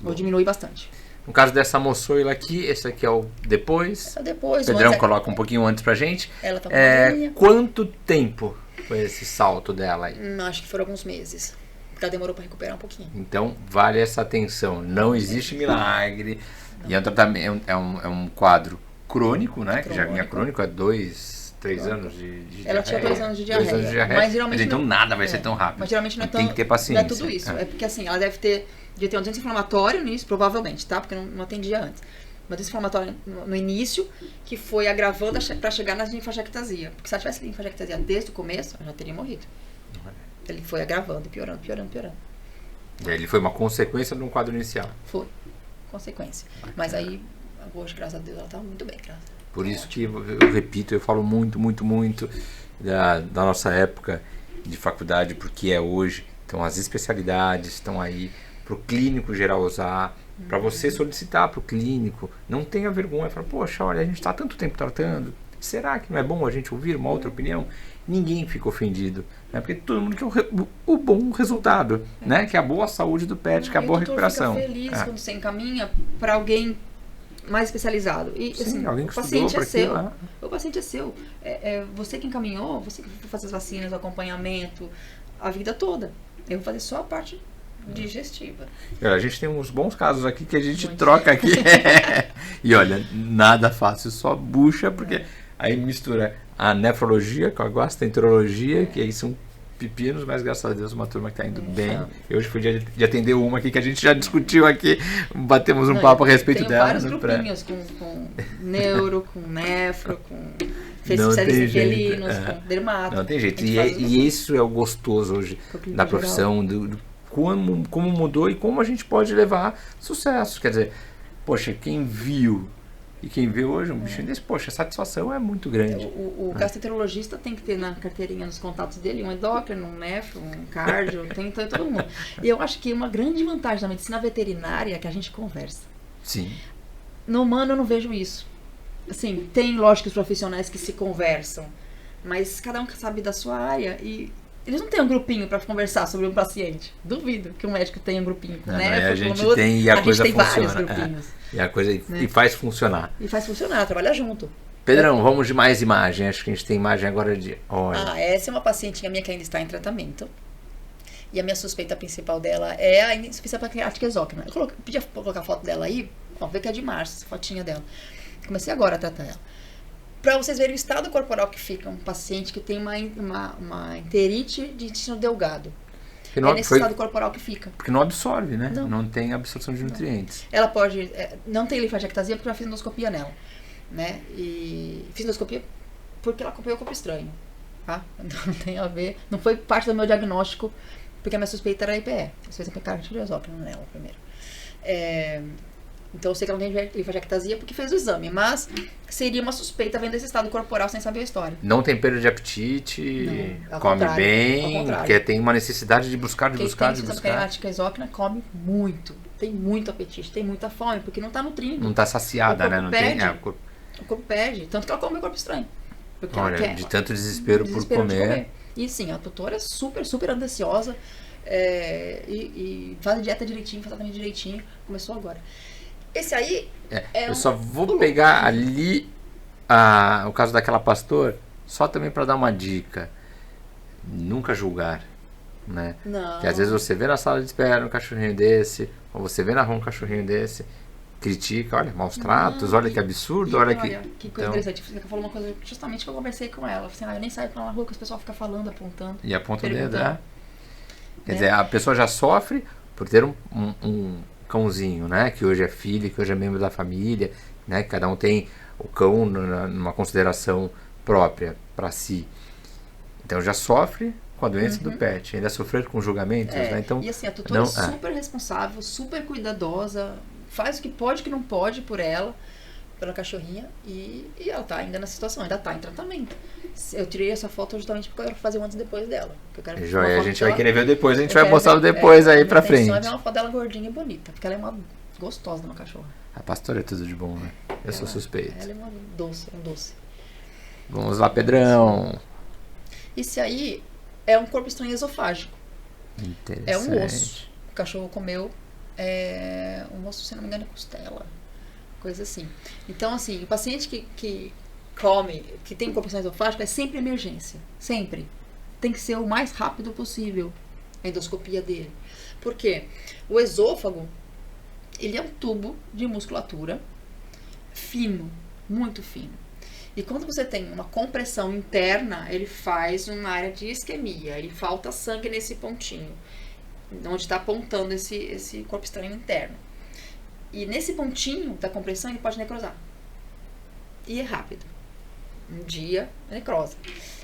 Ou diminui bastante. No caso dessa moçoila aqui, esse aqui é o depois. Essa depois, O Pedrão coloca um pouquinho antes pra gente. Ela tá com uma linha. Quanto tempo foi esse salto dela aí? Acho que foram alguns meses. Porque ela demorou pra recuperar um pouquinho. Então, vale essa atenção. Não existe milagre. Não. E é um tratamento, é um quadro crônico, né? Que já vinha crônico há 2, 3 anos de diarreia. Ela tinha 2 anos de diarreia. 2 anos de diarreia. Mas geralmente então nada vai ser tão rápido. Mas geralmente não é tão, tem que ter paciência. Não é tudo isso. É porque assim, ela devia ter um doença inflamatório no início, provavelmente, tá? Porque não atendia antes. Uma doença inflamatória no início, que foi agravando para chegar na linfangectasia. Porque se ela tivesse linfangectasia desde o começo, ela já teria morrido. Ele foi agravando, piorando. E aí ele foi uma consequência de um quadro inicial. Foi. Consequência. Mas aí, hoje, graças a Deus, ela tá muito bem, graças a Deus. Por isso que eu repito, eu falo muito da nossa época de faculdade, porque é hoje. Então as especialidades estão aí para o clínico geral usar, para você solicitar para o clínico. Não tenha vergonha, fala, poxa, olha, a gente está há tanto tempo tratando, será que não é bom a gente ouvir uma outra opinião? Ninguém fica ofendido, né? Porque todo mundo quer o bom resultado, né? Que é a boa saúde do pet, que é a boa recuperação. Fica feliz quando você encaminha para alguém mais especializado. E sim, assim, alguém que o paciente é seu. Aquilo, o paciente é seu. É você que encaminhou, você que vai fazer as vacinas, o acompanhamento, a vida toda. Eu vou fazer só a parte digestiva. A gente tem uns bons casos aqui que a gente troca aqui. E olha, nada fácil, só bucha, porque aí mistura a nefrologia com a gastroenterologia, que aí são pepinos, mas graças a Deus uma turma que está indo bem. E hoje foi dia de atender uma aqui que a gente já discutiu aqui, batemos um papo a respeito dela. Tem vários grupinhos com neuro, com nefro, com especialistas felinos, com dermato. Não tem jeito. E isso é o gostoso hoje da profissão, do como mudou e como a gente pode levar sucesso. Quer dizer, poxa, quem viu e quem vê hoje um bichinho desse, poxa, a satisfação é muito grande. O gastroenterologista tem que ter na carteirinha, nos contatos dele, um endócrino, um nefro, um cardio, tem todo mundo. E eu acho que uma grande vantagem da medicina veterinária é que a gente conversa. Sim. No humano eu não vejo isso. Assim, tem, lógico, os profissionais que se conversam, mas cada um sabe da sua área e eles não têm um grupinho para conversar sobre um paciente. Duvido que um médico tenha um grupinho. A gente tem e a coisa funciona. Vários grupinhos. E a coisa e faz funcionar. E faz funcionar, trabalha junto. Pedrão, vamos de mais imagem. Acho que a gente tem imagem agora de... Olha. Essa é uma pacientinha minha que ainda está em tratamento. E a minha suspeita principal dela é a insuficiência pancreática exócrina. Eu pedi pra colocar a foto dela aí. Vê que é de março, essa fotinha dela. Comecei agora a tratar ela. Para vocês verem o estado corporal que fica um paciente que tem uma enterite de intestino delgado. Nesse estado corporal que fica. Porque não absorve, né? Não tem absorção de nutrientes. Ela pode... não tem linfangectasia porque eu já fiz endoscopia nela. Né? E fiz endoscopia porque ela acompanhou o corpo estranho. Tá? Não tem a ver... Não foi parte do meu diagnóstico porque a minha suspeita era IPE. Eu fiz a pancreatite exócrina nela primeiro. Então eu sei que ela não tem linfangectasia porque fez o exame, mas seria uma suspeita vendo esse estado corporal sem saber a história. Não tem perda de apetite, come bem, porque tem uma necessidade de buscar. Quem tem pancreática exócrina come muito, tem muito apetite, tem muita fome, porque não está nutrindo. Não está saciada, né? Não perde, tem, o corpo perde, tanto que ela come o corpo estranho. Olha, de tanto desespero por comer. E sim, a tutora é super ansiosa e faz a dieta direitinho, faz tratamento direitinho, começou agora. Esse aí eu só vou pegar ali o caso daquela pastor, só também para dar uma dica. Nunca julgar, né? Não. Porque às vezes você vê na sala de espera um cachorrinho desse, ou você vê na rua um cachorrinho desse, critica, olha, maus tratos, olha que absurdo, olha que coisa interessante. Você falou uma coisa justamente que eu conversei com ela. Assim, eu nem saio com ela na rua, que os pessoal fica falando, apontando. E aponta o dedo, né? Quer dizer, a pessoa já sofre por ter um cãozinho, né? Que hoje é filho, que hoje é membro da família, né? Cada um tem o cão numa consideração própria para si. Então já sofre com a doença do pet, ainda sofrer com julgamentos, né? Então, e assim, a tutora é super responsável, super cuidadosa, faz o que pode e o que não pode por ela, pela cachorrinha, e ela tá ainda nessa situação, ainda tá em tratamento. Eu tirei essa foto justamente porque eu quero fazer o antes e depois dela. A gente vai querer ver depois, a gente vai mostrar o depois aí pra frente. É uma foto dela gordinha e bonita, porque ela é uma Gostosa de uma cachorra. A pastora é tudo de bom, né? Eu sou suspeito. Ela é um doce. Vamos lá, Pedrão. Esse aí é um corpo estranho esofágico. Interessante. É um osso. O cachorro comeu um osso, se não me engano, é costela. Coisa assim. Então, assim, o paciente que come, que tem corpo estranho esofágico, é sempre emergência. Sempre. Tem que ser o mais rápido possível a endoscopia dele. Por quê? O esôfago, ele é um tubo de musculatura fino, muito fino. E quando você tem uma compressão interna, ele faz uma área de isquemia, ele falta sangue nesse pontinho, onde está apontando esse corpo estranho interno. E nesse pontinho da compressão, ele pode necrosar. E é rápido. Um dia, necrosa.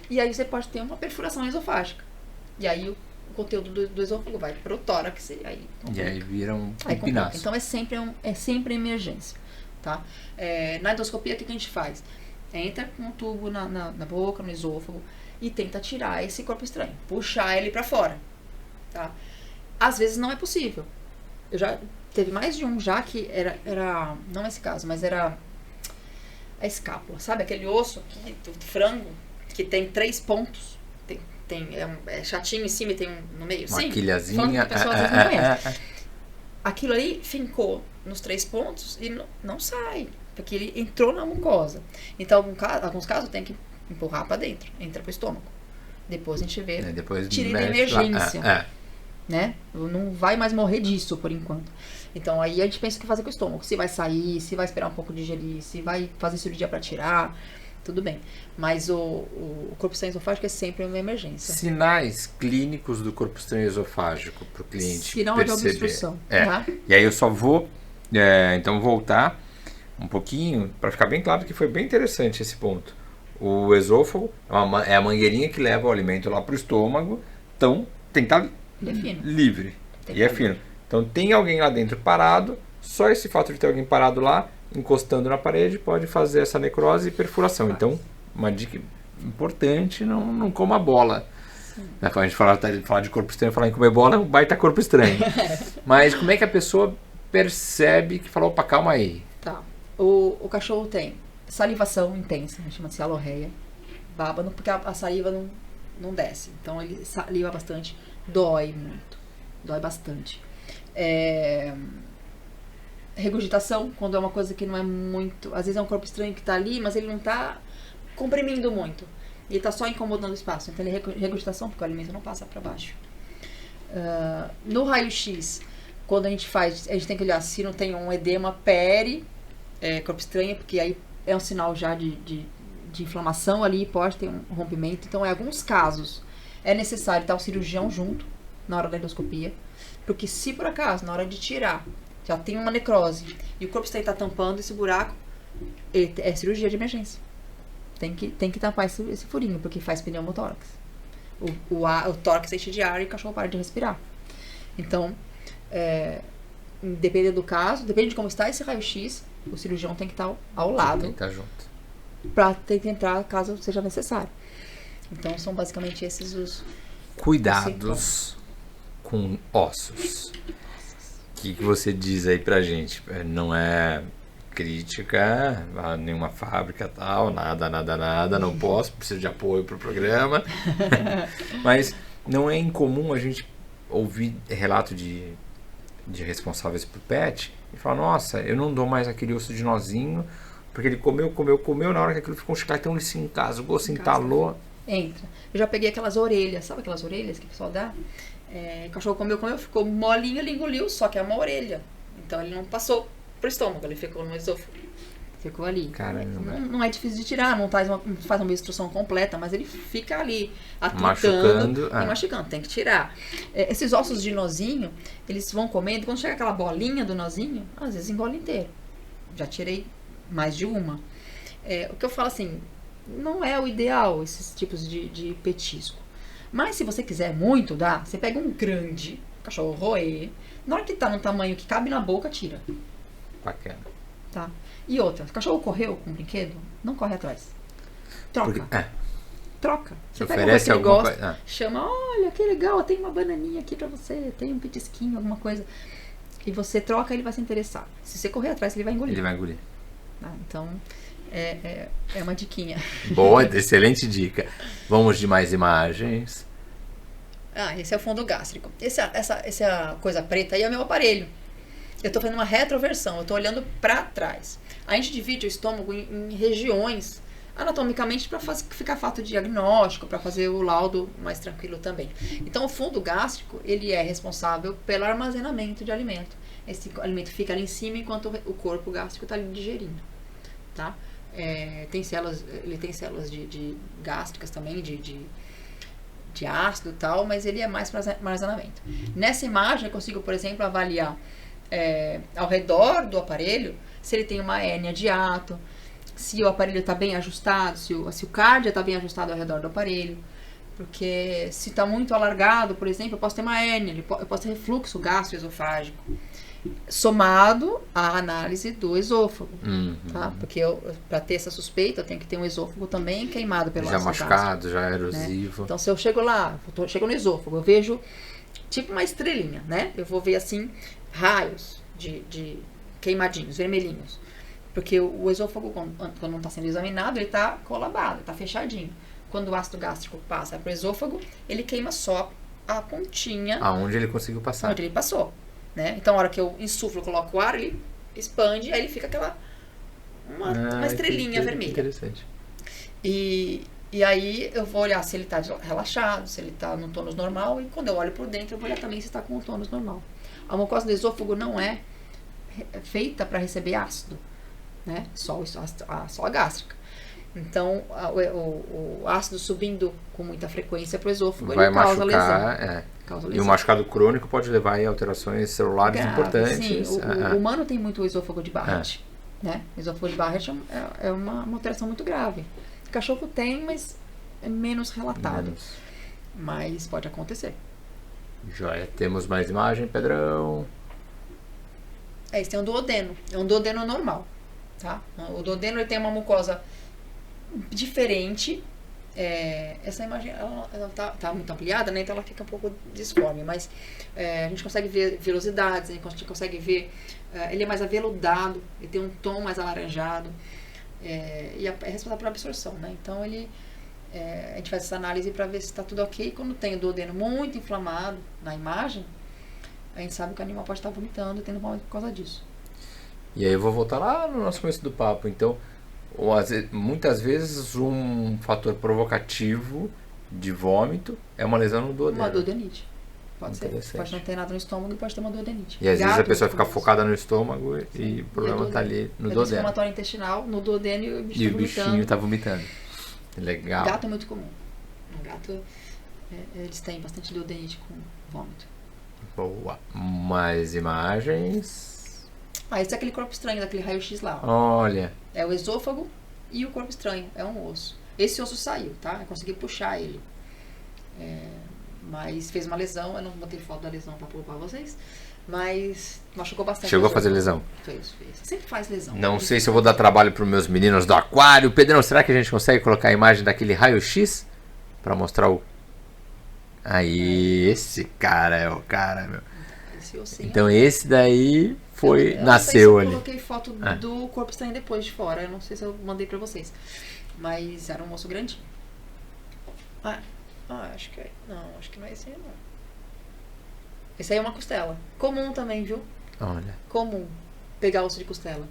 E aí você pode ter uma perfuração esofágica. E aí o conteúdo do esôfago vai pro tórax e aí vira um complica. pinaço. Então é sempre emergência, tá? Na endoscopia, o que a gente faz? Entra com um tubo na boca, no esôfago e tenta tirar esse corpo estranho, puxar ele pra fora, tá? Às vezes não é possível. Eu já teve mais de um já que era não esse caso, mas era a escápula, sabe? Aquele osso aqui do frango que tem 3 pontos. É chatinho em cima e tem um no meio. Uma Sim, quilhazinha. a pessoa às vezes não conhece. Aquilo ali fincou nos 3 pontos e não sai, porque ele entrou na mucosa. Então, alguns casos tem que empurrar para dentro, entra pro estômago. Depois a gente vê, tira de emergência. Né? Não vai mais morrer disso por enquanto. Então aí a gente pensa o que fazer com o estômago. Se vai sair, se vai esperar um pouco digerir, se vai fazer cirurgia para tirar, tudo bem. Mas o corpo estranho esofágico é sempre uma emergência. Sinais clínicos do corpo estranho esofágico para o cliente Sinal perceber. de obstrução. Tá? E aí eu só vou então voltar um pouquinho para ficar bem claro que foi bem interessante esse ponto. O esôfago é a mangueirinha que leva o alimento lá para o estômago. Então tem que estar livre. É fino. Então tem alguém lá dentro parado. Só esse fato de ter alguém parado lá, encostando na parede, pode fazer essa necrose e perfuração. Então, uma dica importante, não coma bola. Quando a gente falar de corpo estranho, falar em comer bola, é um baita corpo estranho. Mas como é que a pessoa percebe que falou, opa, calma aí? Tá. O cachorro tem salivação intensa, chama-se alorreia, baba, porque a saliva não desce. Então ele saliva bastante, dói muito, dói bastante. Regurgitação, quando é uma coisa que não é muito... Às vezes é um corpo estranho que está ali, mas ele não está comprimindo muito. Ele está só incomodando o espaço. Então ele é regurgitação, porque o alimento não passa para baixo. No raio-x, quando a gente tem que olhar se não tem um edema corpo estranho, porque aí é um sinal já de inflamação ali, pode ter um rompimento. Então, em alguns casos, é necessário estar o cirurgião junto na hora da endoscopia, porque se por acaso, na hora de tirar, já tem uma necrose e o corpo estranho está tampando esse buraco, é cirurgia de emergência. Tem que tampar esse furinho, porque faz pneumotórax. O tórax enche de ar e o cachorro para de respirar. Então, dependendo do caso, depende de como está esse raio-x, o cirurgião tem que estar ao lado. Tem que estar junto. Para ter que entrar caso seja necessário. Então, são basicamente esses os cuidados com ossos. O que você diz aí pra gente? Não é crítica a nenhuma fábrica tal, nada, não posso, preciso de apoio pro programa. Mas não é incomum a gente ouvir relato de responsáveis por pet e falar, nossa, eu não dou mais aquele osso de nozinho, porque ele comeu, na hora que aquilo ficou um chicletão, ele se encasgou, se entalou. Entra. Eu já peguei aquelas orelhas, sabe aquelas orelhas que o pessoal dá? O cachorro comeu, ficou molinho, ele engoliu, só que é uma orelha. Então ele não passou pro estômago, ele ficou no esôfago. Ficou ali. Caramba. Não é difícil de tirar, não faz uma obstrução completa, mas ele fica ali machucando e machucando, tem que tirar. Esses ossos de nozinho, eles vão comendo, quando chega aquela bolinha do nozinho, às vezes engole inteiro. Já tirei mais de uma. O que eu falo assim, não é o ideal esses tipos de petisco. Mas se você quiser muito dar, você pega um grande cachorro roer, na hora que tá no tamanho que cabe na boca, tira. Bacana. Tá? E outra, se o cachorro correu com um brinquedo, não corre atrás. Troca. Troca. Você pega oferece uma coisa que ele alguma gosta, chama, olha, que legal, tem uma bananinha aqui pra você, tem um petisquinho, alguma coisa. e você troca, ele vai se interessar. Se você correr atrás, ele vai engolir. Ele vai engolir. Tá? Então, é uma diquinha. Boa, excelente dica. Vamos de mais imagens. Esse é o fundo gástrico. Essa coisa preta aí é o meu aparelho. Eu estou fazendo uma retroversão, eu estou olhando para trás. A gente divide o estômago em regiões, anatomicamente, para ficar fácil de diagnóstico, para fazer o laudo mais tranquilo também. Então, o fundo gástrico, ele é responsável pelo armazenamento de alimento. Esse alimento fica ali em cima enquanto o corpo gástrico está ali digerindo. Tá? Ele tem células de gástricas também, de ácido e tal, mas ele é mais para armazenamento. Nessa imagem, eu consigo, por exemplo, avaliar ao redor do aparelho se ele tem uma hérnia de hiato, se o aparelho está bem ajustado, se o cardia está bem ajustado ao redor do aparelho. Porque se está muito alargado, por exemplo, eu posso ter uma hérnia, eu posso ter refluxo gastroesofágico, somado à análise do esôfago. Tá? Porque para ter essa suspeita, eu tenho que ter um esôfago também queimado pelo ácido gástrico. Já machucado, já erosivo. Né? Então, se eu chego lá, chego no esôfago, eu vejo tipo uma estrelinha, né? Eu vou ver assim, raios de queimadinhos, vermelhinhos. Porque o esôfago, quando não está sendo examinado, ele está colabado, está fechadinho. Quando o ácido gástrico passa para o esôfago, ele queima só a pontinha. Aonde ele conseguiu passar. Onde ele passou. Né? Então, a hora que eu insuflo, coloco o ar, ele expande, aí ele fica uma estrelinha vermelha. Interessante. E aí eu vou olhar se ele está relaxado, se ele está no tônus normal, e quando eu olho por dentro, eu vou olhar também se está com o tônus normal. A mucosa do esôfago não é feita para receber ácido, né? Só a gástrica. Então, o ácido subindo com muita frequência para o esôfago, ele causa lesão. Causa lesão. E o machucado crônico pode levar a alterações celulares importantes. Sim, o humano tem muito o esôfago de Barrett. Né? O esôfago de Barrett é uma alteração muito grave. O cachorro tem, mas é menos relatado. Mas pode acontecer. Joia. Temos mais imagem, Pedrão? Esse tem um duodeno. É um duodeno normal. Tá? O duodeno ele tem uma mucosa diferente. Essa imagem ela tá muito ampliada, né? Então ela fica um pouco disforme, mas a gente consegue ver vilosidades, a gente consegue ver ele é mais aveludado, ele tem um tom mais alaranjado, e é responsável pela absorção, né? Então a gente faz essa análise para ver se está tudo ok. Quando tem o duodeno muito inflamado na imagem, a gente sabe que o animal pode estar vomitando e tendo vômito por causa disso. E aí eu vou voltar lá no nosso começo do papo. Então, muitas vezes um fator provocativo de vômito é uma lesão no duodeno. Uma duodenite. Pode ser. Pode não ter nada no estômago e pode ter uma duodenite. E às vezes a pessoa fica focada no estômago e o problema está ali no duodeno. Inflamatório intestinal, no duodeno e o bichinho está vomitando. Legal. Gato é muito comum. No gato, eles têm bastante duodenite com vômito. Boa. Mais imagens. Esse é aquele corpo estranho, daquele raio-x lá. Olha. É o esôfago e o corpo estranho. É um osso. Esse osso saiu, tá? Eu consegui puxar ele. Mas fez uma lesão. Eu não botei foto da lesão pra poupar vocês. Mas machucou bastante. Chegou a fazer lesão? Fez. Sempre faz lesão. Não sei se eu vou dar trabalho pros meus meninos do aquário. Pedrão, será que a gente consegue colocar a imagem daquele raio-x? Pra mostrar o... Aí, esse cara é o cara, meu. Então esse daí nasceu ali. Eu coloquei foto do corpo estranho depois de fora. Eu não sei se eu mandei pra vocês. Mas era um osso grandinho. Acho que não é esse aí, não. Esse aí é uma costela. Comum também, viu? Olha. Comum. Pegar osso de costela.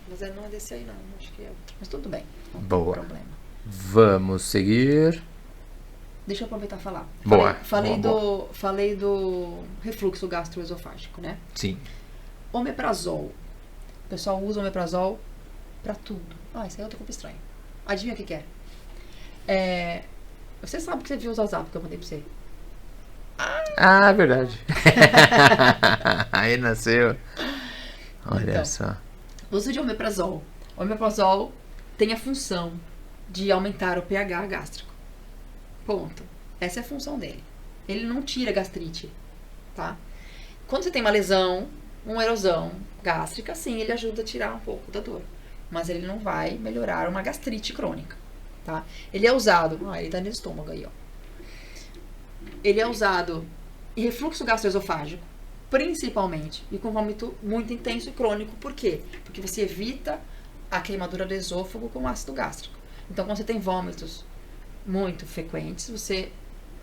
Mas não é desse aí, não. Acho que é outro. Mas tudo bem. Não Boa. tem problema. Vamos seguir. Deixa eu aproveitar e falar. Boa. Falei do refluxo gastroesofágico, né? Sim. Omeprazol. O pessoal usa omeprazol pra tudo. Isso aí é outro corpo estranho. Adivinha o que é? Você sabe que você viu os WhatsApp que eu mandei pra você. Verdade. Aí nasceu. Olha então, só. Uso de omeprazol. O omeprazol tem a função de aumentar o pH gástrico. Ponto. Essa é a função dele. Ele não tira gastrite, tá? Quando você tem uma lesão, uma erosão gástrica, sim, ele ajuda a tirar um pouco da dor. Mas ele não vai melhorar uma gastrite crônica, tá? Ele é usado... ele tá no estômago aí, ó. Ele é usado em refluxo gastroesofágico, principalmente, e com vômito muito intenso e crônico. Por quê? Porque você evita a queimadura do esôfago com ácido gástrico. Então, quando você tem vômitos muito frequentes, você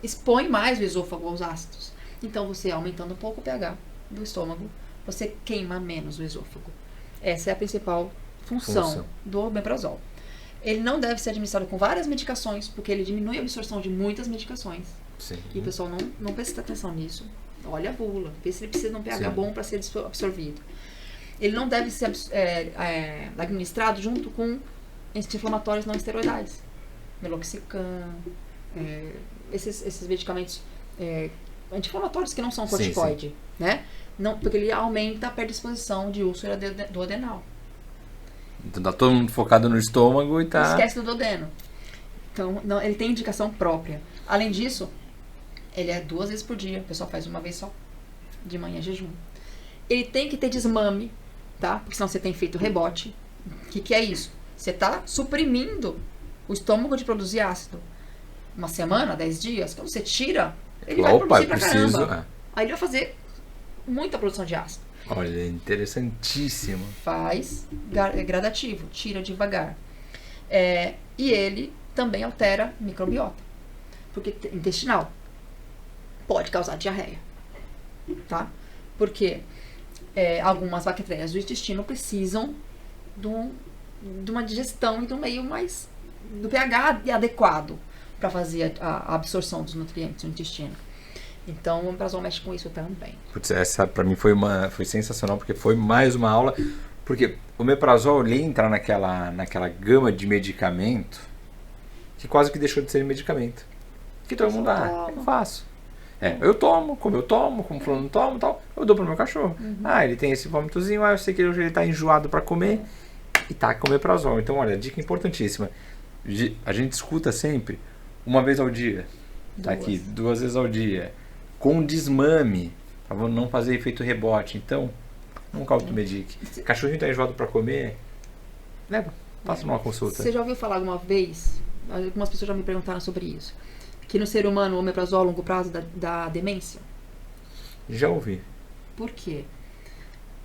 expõe mais o esôfago aos ácidos. Então, você aumentando um pouco o pH do estômago, você queima menos o esôfago. Essa é a principal função do omeprazol. Ele não deve ser administrado com várias medicações, porque ele diminui a absorção de muitas medicações. Sim. E o pessoal não presta atenção nisso. Olha a bula, vê se ele precisa de um pH bom para ser absorvido. Ele não deve ser administrado junto com anti-inflamatórios não esteroidais. Meloxicam, esses medicamentos anti-inflamatórios que não são corticoide, né? Não, porque ele aumenta a predisposição de úlcera do adenal. Então tá todo mundo focado no estômago e tá... Esquece do duodeno. Então, não, ele tem indicação própria. Além disso, ele é 2 vezes por dia. O pessoal faz uma vez só. De manhã, jejum. Ele tem que ter desmame, tá? Porque senão você tem efeito rebote. O que é isso? Você tá suprimindo o estômago de produzir ácido. Uma semana, 10 dias, quando você tira, ele vai produzir pra caramba. Aí ele vai fazer muita produção de ácido. Olha, interessantíssimo. Faz gradativo, tira devagar. E ele também altera microbiota. Porque intestinal pode causar diarreia. Tá? Porque algumas bactérias do intestino precisam de uma digestão e de um meio mais... do pH adequado para fazer a absorção dos nutrientes no intestino. Então, o omeprazol mexe com isso também. Putz, essa pra mim foi sensacional, porque foi mais uma aula. Porque o omeprazol ele entra naquela gama de medicamento que quase que deixou de ser medicamento. Que todo mundo eu faço. Eu tomo, como fulano toma, tal, eu dou pro meu cachorro. Ele tem esse vômitozinho, eu sei que ele tá enjoado para comer e tá com omeprazol. Então, olha, dica importantíssima. A gente escuta sempre uma vez ao dia. Tá aqui, 2 vezes ao dia. Com desmame, para não fazer efeito rebote. Então, nunca automedique. Cachorrinho tá enjoado para comer, leva, passa numa consulta. Você já ouviu falar alguma vez, algumas pessoas já me perguntaram sobre isso, que no ser humano o omeprazol a longo prazo dá demência? Já ouvi. Por quê?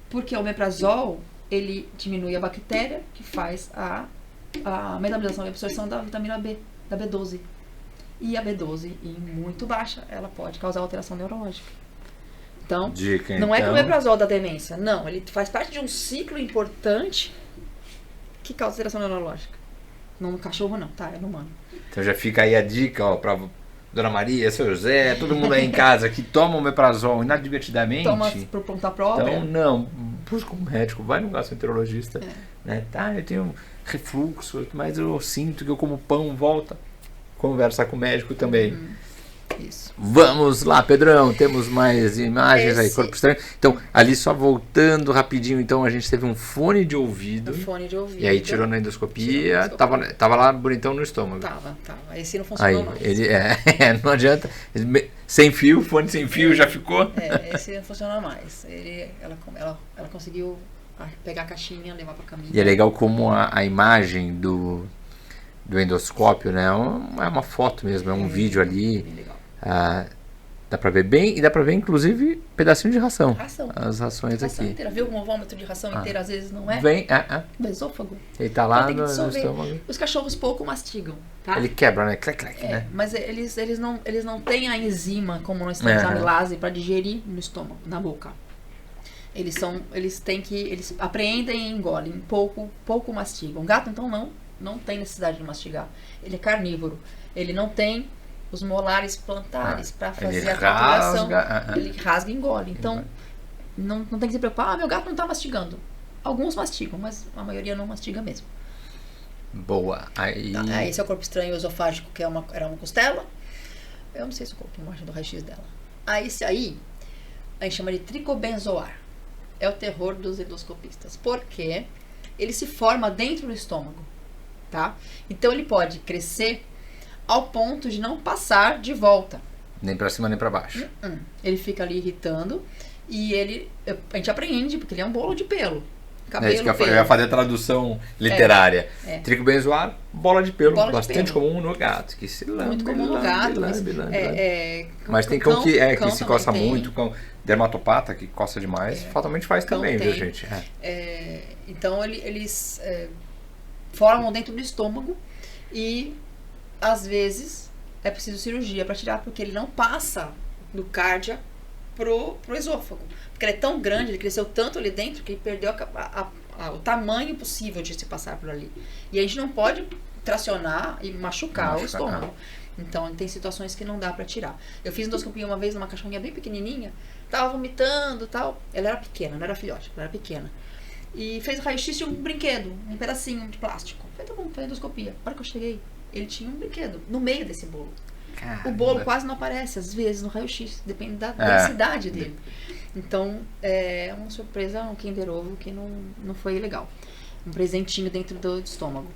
Porque o omeprazol, ele diminui a bactéria que faz a metabolização e absorção da vitamina B, da B12. E a B12, em muito baixa, ela pode causar alteração neurológica. Então, não é que o omeprazol dá demência. Não, ele faz parte de um ciclo importante que causa alteração neurológica. Não no cachorro não, tá? É no humano. Então já fica aí a dica, ó, pra Dona Maria, seu José, todo mundo aí em casa que toma omeprazol inadvertidamente. Toma por conta própria. Então, não, busca um médico, vai no gastroenterologista. Né? Tá, eu tenho refluxo, mas eu sinto que eu como pão, volta. Conversar com o médico também. Isso. Vamos lá, Pedrão, temos mais imagens aí, corpo estranho. Então, ali só voltando rapidinho, então a gente teve um fone de ouvido. E aí tirou na endoscopia, tava lá bonitão no estômago. Tava. Esse não funcionou mais. Não adianta. Sem fio, fone sem fio já ficou. Esse não funciona mais. Ela conseguiu pegar a caixinha, levar pra caminho. E é legal como a imagem do endoscópio, né? É uma foto mesmo, é um vídeo ali. Bem legal. Dá pra ver bem e dá pra ver inclusive pedacinho de ração. As rações ração aqui. Inteira. Viu como o vômito de ração inteira às vezes não é? Vem, do esôfago. Ele tá lá então, no estômago. Os cachorros pouco mastigam, tá? Ele quebra, né? Clac, né? Mas eles não têm a enzima como nós temos a amilase para digerir no estômago, na boca. Eles apreendem e engolem, pouco mastigam. O gato então não tem necessidade de mastigar. Ele é carnívoro. Ele não tem os molares plantares para fazer a trituração. Ele rasga e engole. Então, não tem que se preocupar. Meu gato não está mastigando. Alguns mastigam, mas a maioria não mastiga mesmo. Boa. Aí... esse é o corpo estranho esofágico, que era uma costela. Eu não sei se o corpo imagem do raio-x dela. Esse aí, a gente chama de tricobenzoar. É o terror dos endoscopistas. Porque ele se forma dentro do estômago. Tá? Então ele pode crescer ao ponto de não passar de volta. Nem pra cima nem pra baixo. Ele fica ali irritando e a gente apreende porque ele é um bolo de pelo. Cabelo, eu ia fazer a tradução literária. Tricobenzoar, bola de pelo, bastante comum no gato. Que se lambe, muito comum no gato. Mas tem cão que se coça muito, cão dermatopata que coça demais, fatalmente faz Cão também, viu, tem. gente? Então eles formam dentro do estômago e às vezes é preciso cirurgia para tirar, porque ele não passa do cárdia pro esôfago. Porque ele é tão grande, ele cresceu tanto ali dentro que ele perdeu o tamanho possível de se passar por ali. E a gente não pode tracionar e machucar o estômago. Então tem situações que não dá para tirar. Eu fiz endoscopia uma vez numa cachorrinha bem pequenininha, tava vomitando e tal. Ela era pequena, não era filhote, ela era pequena. E fez o raio-x de um brinquedo, um pedacinho de plástico. Falei, tá bom, foi endoscopia. A hora que eu cheguei, ele tinha um brinquedo no meio desse bolo. Caramba. O bolo quase não aparece, às vezes, no raio-x, depende da densidade dele. Então, é uma surpresa, um Kinder Ovo que não foi legal. Um presentinho dentro do estômago.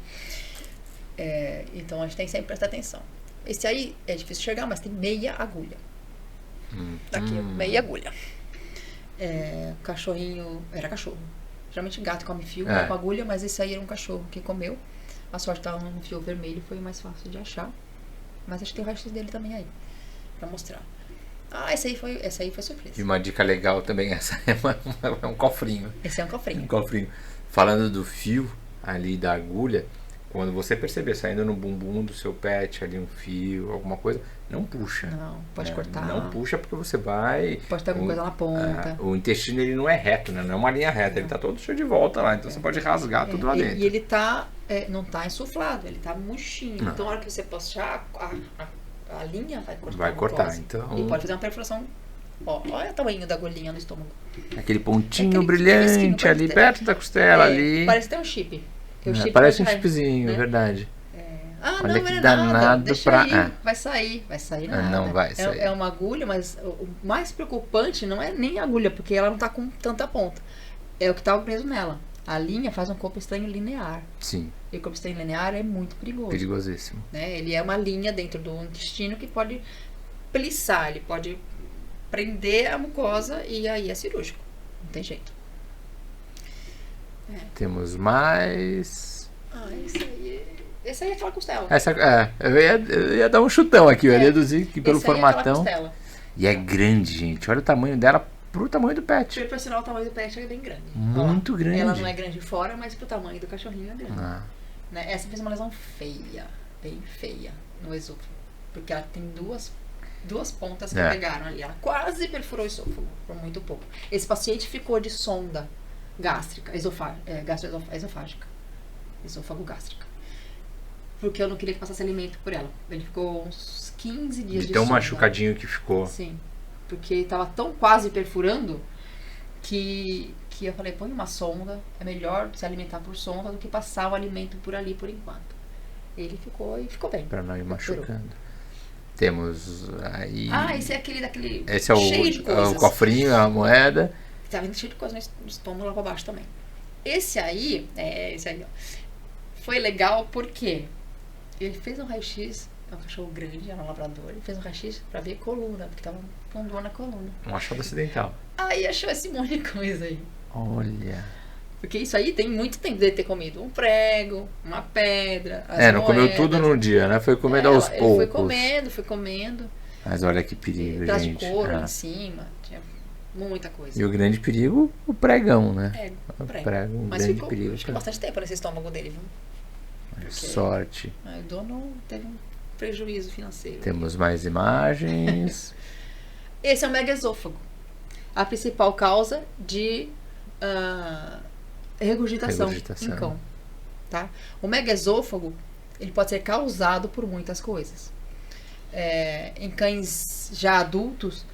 Então, a gente tem que sempre prestar atenção. Esse aí é difícil enxergar, mas tem meia agulha. Aqui, meia agulha. Cachorrinho, era cachorro. Geralmente gato come fio, não com agulha, mas esse aí era um cachorro que comeu. A sorte estava no fio vermelho, foi mais fácil de achar. Mas acho que tem o raio-x dele também aí, pra mostrar. Essa aí foi surpresa. E uma dica legal também, essa é um cofrinho. Esse é um cofrinho. Um cofrinho. Falando do fio ali da agulha, quando você perceber saindo no bumbum do seu pet ali um fio, alguma coisa, não puxa. Não, pode cortar. Não puxa porque você vai... Pode ter alguma coisa na ponta. O intestino ele não é reto, né? Não é uma linha reta, ele tá todo cheio de volta lá, então você pode rasgar tudo lá dentro. E ele tá, não tá insuflado, ele tá murchinho. Não. Então, na hora que você puxar, a linha vai cortar. Vai cortar, então... E pode fazer uma perfuração. Olha o tamanho da agulhinha no estômago. Aquele pontinho brilhante ali, perto da costela ali. Parece até um chip. Parece um chipzinho, é verdade. Olha que danado pra... Vai sair nada. Não vai sair. É uma agulha, mas o mais preocupante não é nem a agulha, porque ela não tá com tanta ponta. É o que tava preso nela. A linha faz um corpo estranho linear. Sim. E o corpo estranho linear é muito perigoso. Perigosíssimo. Ele é uma linha dentro do intestino que pode plissar, ele pode prender a mucosa e aí é cirúrgico. Não tem jeito. Temos mais... Esse aí é aquela costela. Eu ia dar um chutão aqui, eu ia deduzir que pelo formatão. É e é grande, gente. Olha o tamanho dela pro tamanho do pet. Por sinal, o tamanho do pet é bem grande. Muito grande. Ela não é grande fora, mas pro tamanho do cachorrinho é grande. Né? Essa fez uma lesão feia, bem feia, no esôfago. Porque ela tem duas pontas que pegaram ali. Ela quase perfurou o esôfago, por muito pouco. Esse paciente ficou de sonda gástrica, gastroesofágica. Esôfago gástrica. Porque eu não queria que passasse alimento por ela. Ele ficou uns 15 dias de tão sonda. machucadinho que ficou. Sim. Porque estava tão quase perfurando que eu falei, põe uma sonda, é melhor se alimentar por sonda do que passar o alimento por ali por enquanto. Ele ficou bem. Para não ir machucando. Temos aí... esse é aquele daquele... Esse é cheio de coisas. o cofrinho, a moeda. Tá vindo cheio de coisas no estômago lá pra baixo também. Esse aí, foi legal porque ele fez um raio-x, é um cachorro grande, era um labrador, ele fez um raio-x pra ver coluna, porque tava com dor na coluna. Um achado acidental. Aí achou esse monte de coisa aí. Olha. Porque isso aí tem muito tempo de ter comido um prego, uma pedra, não comeu tudo num dia, né? Foi comendo aos poucos. Foi comendo. Mas olha que perigo, pedaço gente. De couro em cima, tinha muita coisa. E o grande perigo, o pregão, né? O prego, um mas grande perigo. Ficou bastante tempo nesse estômago dele, viu? Porque sorte. O dono teve um prejuízo financeiro. Temos mais imagens. Esse é o megaesôfago. A principal causa de regurgitação em cão. Tá? O megaesôfago ele pode ser causado por muitas coisas. Em cães já adultos,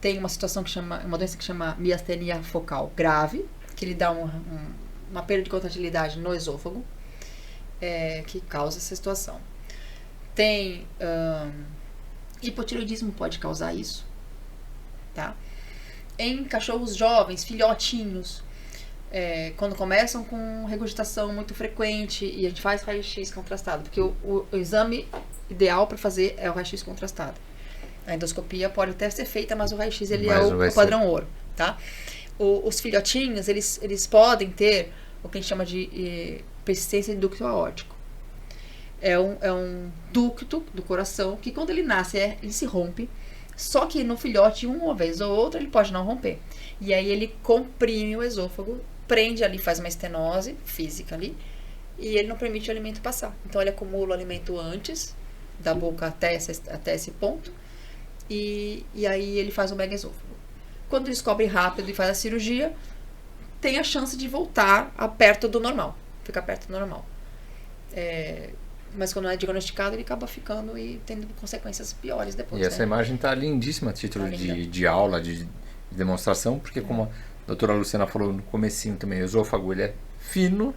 tem uma situação uma doença que chama miastenia focal grave, que ele dá uma perda de contratilidade no esôfago, que causa essa situação. Tem hipotireoidismo pode causar isso, tá? Em cachorros jovens, filhotinhos, quando começam com regurgitação muito frequente e a gente faz raio-x contrastado, porque o exame ideal para fazer é o raio-x contrastado. A endoscopia pode até ser feita, mas o raio-x ele é o padrão ouro, tá? Os filhotinhos, eles podem ter o que a gente chama de persistência de ducto aórtico. É um ducto do coração que quando ele nasce, ele se rompe Só que no filhote, uma vez ou outra, ele pode não romper. E aí ele comprime o esôfago, prende ali, faz uma estenose física ali, e ele não permite o alimento passar. Então ele acumula o alimento antes da boca até esse ponto, e aí ele faz o megaesôfago. Quando descobre rápido e faz a cirurgia, tem a chance de voltar a perto do normal, ficar perto do normal. Mas quando é diagnosticado, ele acaba ficando e tendo consequências piores depois. E essa imagem está lindíssima a título de aula, de demonstração, porque como a doutora Luciana falou no comecinho também, o esôfago ele é fino,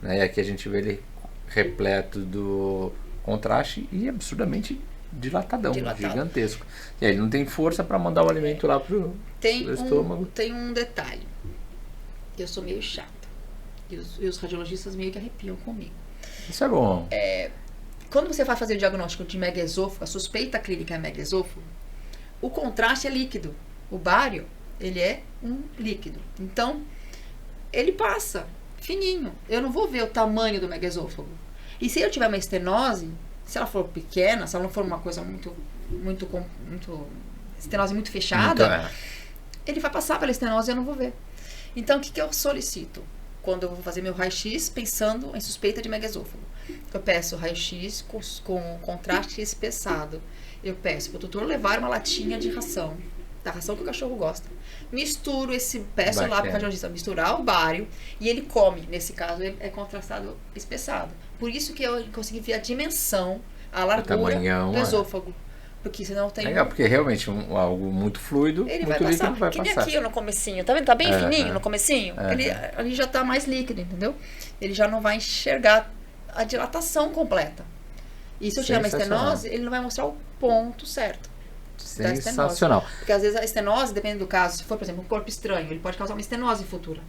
né, e aqui a gente vê ele repleto do contraste e absurdamente dilatadão, gigantesco. E aí ele não tem força para mandar o alimento lá pro estômago. Tem um detalhe, eu sou meio chata, e os radiologistas meio que arrepiam comigo. Isso é bom. Quando você vai fazer o diagnóstico de megaesôfago, a suspeita clínica é megaesôfago, o contraste é líquido. O bário, ele é um líquido. Então, ele passa fininho. Eu não vou ver o tamanho do megaesôfago. E se eu tiver uma estenose, se ela for pequena, se ela não for uma coisa muito estenose muito fechada, ele vai passar pela estenose e eu não vou ver. Então, o que eu solicito? Quando eu vou fazer meu raio-x pensando em suspeita de megaesôfago. Eu peço raio-x com contraste espessado. Eu peço para o doutor levar uma latinha de ração, da ração que o cachorro gosta. Peço lá para o radiologista misturar o bário e ele come. Nesse caso, é contrastado espessado. Por isso que eu consegui ver a dimensão, a largura do esôfago. Porque senão tem... Legal, porque realmente algo muito fluido, ele muito vai líquido passar. Que nem aqui no comecinho, tá vendo? Tá bem fininho no comecinho. Ali já tá mais líquido, entendeu? Ele já não vai enxergar a dilatação completa. E se eu tiver uma estenose, ele não vai mostrar o ponto certo. Sensacional. Porque às vezes a estenose, dependendo do caso, se for, por exemplo, um corpo estranho, ele pode causar uma estenose futura.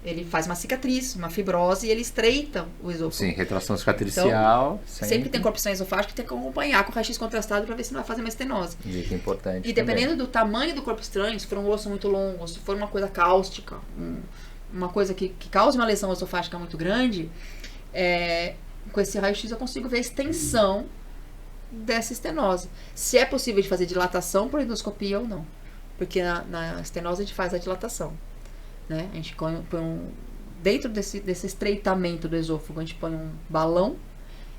Ele faz uma cicatriz, uma fibrose e ele estreita o esôfago. Sim, retração cicatricial. Então, sempre tem corpo estranho esofágico, tem que acompanhar com o raio-x contrastado para ver se não vai fazer uma estenose. Dica importante. E dependendo do tamanho do corpo estranho, se for um osso muito longo, se for uma coisa cáustica, uma coisa que cause uma lesão esofágica muito grande, com esse raio-x eu consigo ver a extensão dessa estenose. Se é possível de fazer dilatação por endoscopia ou não. Porque na estenose a gente faz a dilatação. Né? A gente põe dentro desse estreitamento do esôfago, a gente põe um balão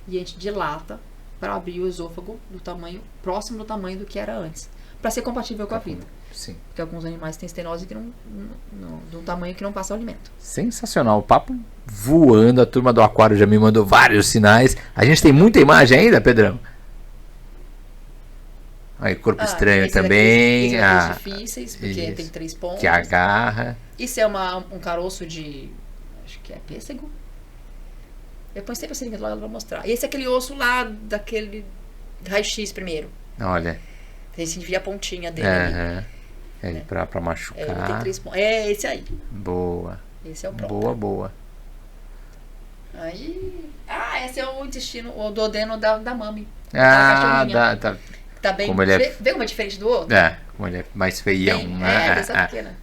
e a gente dilata para abrir o esôfago do tamanho próximo do tamanho do que era antes, para ser compatível com a vida. Sim. Porque alguns animais têm estenose de um tamanho que não passa o alimento. Sensacional, o papo voando, a turma do aquário já me mandou vários sinais. A gente tem muita imagem ainda, Pedrão? Aí, corpo estranho também. Daqui, difíceis, porque tem 3 pontos. Que agarra. Isso é um caroço de... acho que é pêssego. Eu ponho sempre a seringa do lado pra mostrar. E esse é aquele osso lá, daquele raio-x primeiro. Olha. A gente via a pontinha dele. Pra machucar. Ele tem 3 pontos. É esse aí. Boa. Esse é o pronto. Boa. Aí... esse é o intestino, o duodeno da mami. Tá bem... Como ele Vê como é diferente do outro? Como ele é mais feião, né? Dessa pequena.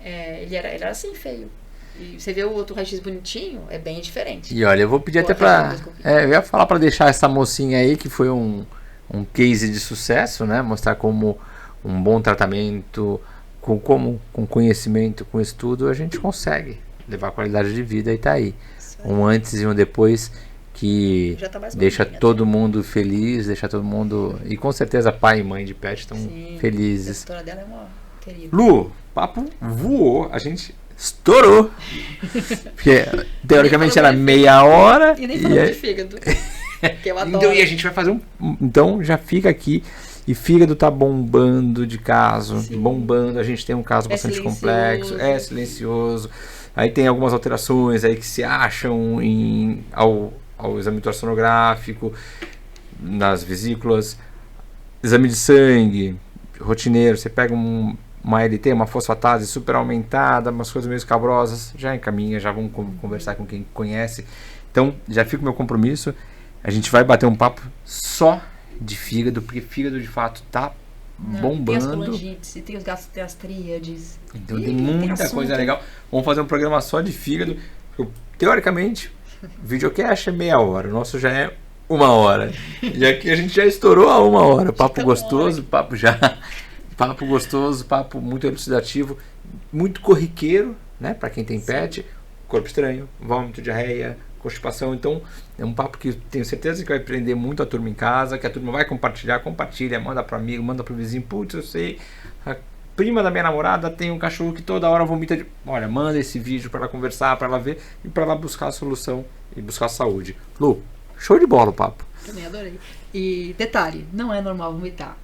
Ele era assim, feio. E você vê o outro raio-x bonitinho, é bem diferente. E olha, eu vou pedir até pra... eu ia falar pra deixar essa mocinha aí, que foi um case de sucesso, né? Mostrar como um bom tratamento, com conhecimento, com estudo, a gente consegue levar a qualidade de vida e tá aí. Um antes e um depois que deixa todo mundo feliz, deixa todo mundo... E com certeza pai e mãe de pet estão felizes. A história dela é uma querida. Lu, papo voou, a gente estourou. Porque teoricamente era meia hora. E nem falou de fígado, que eu adoro. Então, e a gente vai fazer Então já fica aqui. E fígado tá bombando de caso, bombando. A gente tem um caso bastante complexo, é silencioso. Aí tem algumas alterações aí que se acham ao exame ultrassonográfico, nas vesículas, exame de sangue, rotineiro, você pega uma LT, uma fosfatase super aumentada, umas coisas meio escabrosas, já encaminha, já vamos conversar com quem conhece. Então, já fica o meu compromisso, a gente vai bater um papo só de fígado, porque fígado de fato tá bombando. Tem as colangites, tem os gastríades. Então tem muita coisa legal. Vamos fazer um programa só de fígado. Teoricamente, videocast é meia hora. O nosso já é 1 hora. E aqui a gente já estourou a 1 hora. Papo Então, gostoso, papo gostoso, papo muito elucidativo, muito corriqueiro, né? Para quem tem pet, corpo estranho, vômito, diarreia, constipação. Então é um papo que tenho certeza que vai prender muito a turma em casa, que a turma vai compartilha, manda para amigo, manda para o vizinho. Putz, eu sei, a prima da minha namorada tem um cachorro que toda hora vomita. Olha, manda esse vídeo para ela conversar, para ela ver e para ela buscar a solução e buscar a saúde. Lu, show de bola o papo. Também adorei. E detalhe, não é normal vomitar.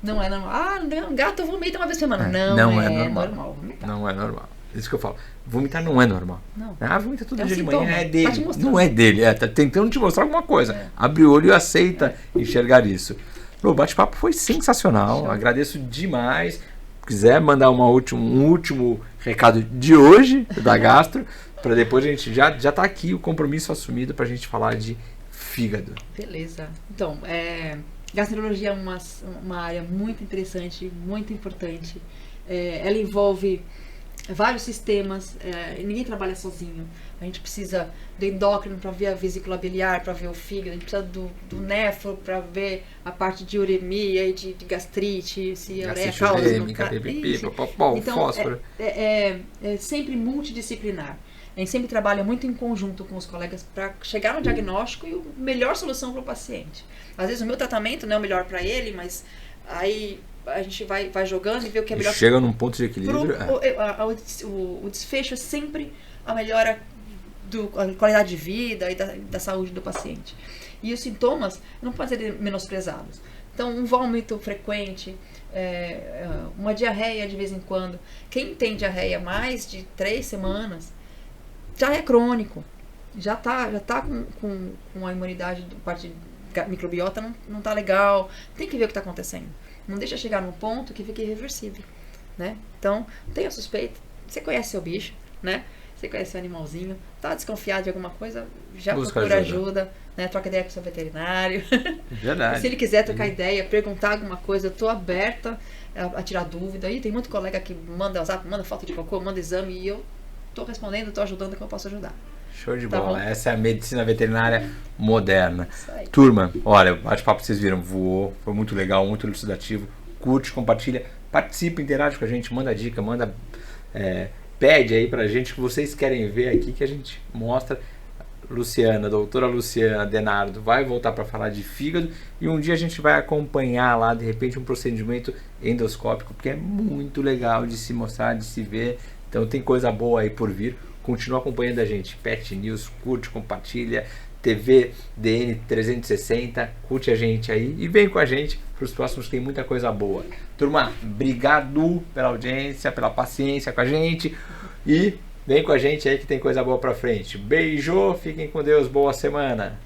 Não é normal. Ah, um gato vomita uma vez por semana. Não é normal vomitar. Não é normal. Isso que eu falo. Vomitar não é normal. Não. Ah, vomita todo dia de sintoma. manhã, é Tá dele. te mostrando. Não é dele, tá tentando te mostrar alguma coisa. Abre o olho e aceita enxergar isso. O bate-papo foi sensacional. Show. Agradeço demais. Se quiser mandar um último recado de hoje da Gastro, para depois a gente já tá aqui o compromisso assumido para a gente falar de fígado. Beleza. Então, gastroenterologia é uma área muito interessante, muito importante. Ela envolve vários sistemas, ninguém trabalha sozinho. A gente precisa do endócrino para ver a vesícula biliar, para ver o fígado, a gente precisa do nefro para ver a parte de uremia e de gastrite, se ela é a causa. Então, fósforo. É sempre multidisciplinar. A gente sempre trabalha muito em conjunto com os colegas para chegar no diagnóstico e a melhor solução para o paciente. Às vezes o meu tratamento não é o melhor para ele, mas aí a gente vai jogando e vê o que é melhor. Chega num ponto de equilíbrio. O desfecho é sempre a melhora da qualidade de vida e da saúde do paciente. E os sintomas não podem ser menosprezados. Então, um vômito frequente, uma diarreia de vez em quando. Quem tem diarreia mais de 3 semanas já é crônico. Já tá com a imunidade do parte microbiota não tá legal. Tem que ver o que está acontecendo. Não deixa chegar num ponto que fique irreversível, né? Então, tenha suspeita. Você conhece seu bicho, né? Você conhece seu animalzinho. Tá desconfiado de alguma coisa, já procura ajuda, né? Troca ideia com o seu veterinário. Verdade. Se ele quiser trocar ideia, perguntar alguma coisa, eu tô aberta a tirar dúvida. Aí tem muito colega que manda WhatsApp, manda foto de cocô, manda exame e eu tô respondendo, tô ajudando o que eu posso ajudar. Show de Tá bola. bom? Essa é a medicina veterinária moderna. Isso aí. Turma, olha, o bate-papo vocês viram, voou, foi muito legal, muito elucidativo. Curte, compartilha, participa, interage com a gente, manda dica, pede aí pra gente o que vocês querem ver aqui, que a gente mostra. Luciana, doutora Luciana Denardo vai voltar para falar de fígado e um dia a gente vai acompanhar lá, de repente, um procedimento endoscópico, porque é muito legal de se mostrar, de se ver. Então tem coisa boa aí por vir. Continua acompanhando a gente. Pet News, curte, compartilha. TV DN 360, curte a gente aí e vem com a gente para os próximos, tem muita coisa boa. Turma, obrigado pela audiência, pela paciência com a gente e vem com a gente aí que tem coisa boa para frente. Beijo, fiquem com Deus, boa semana.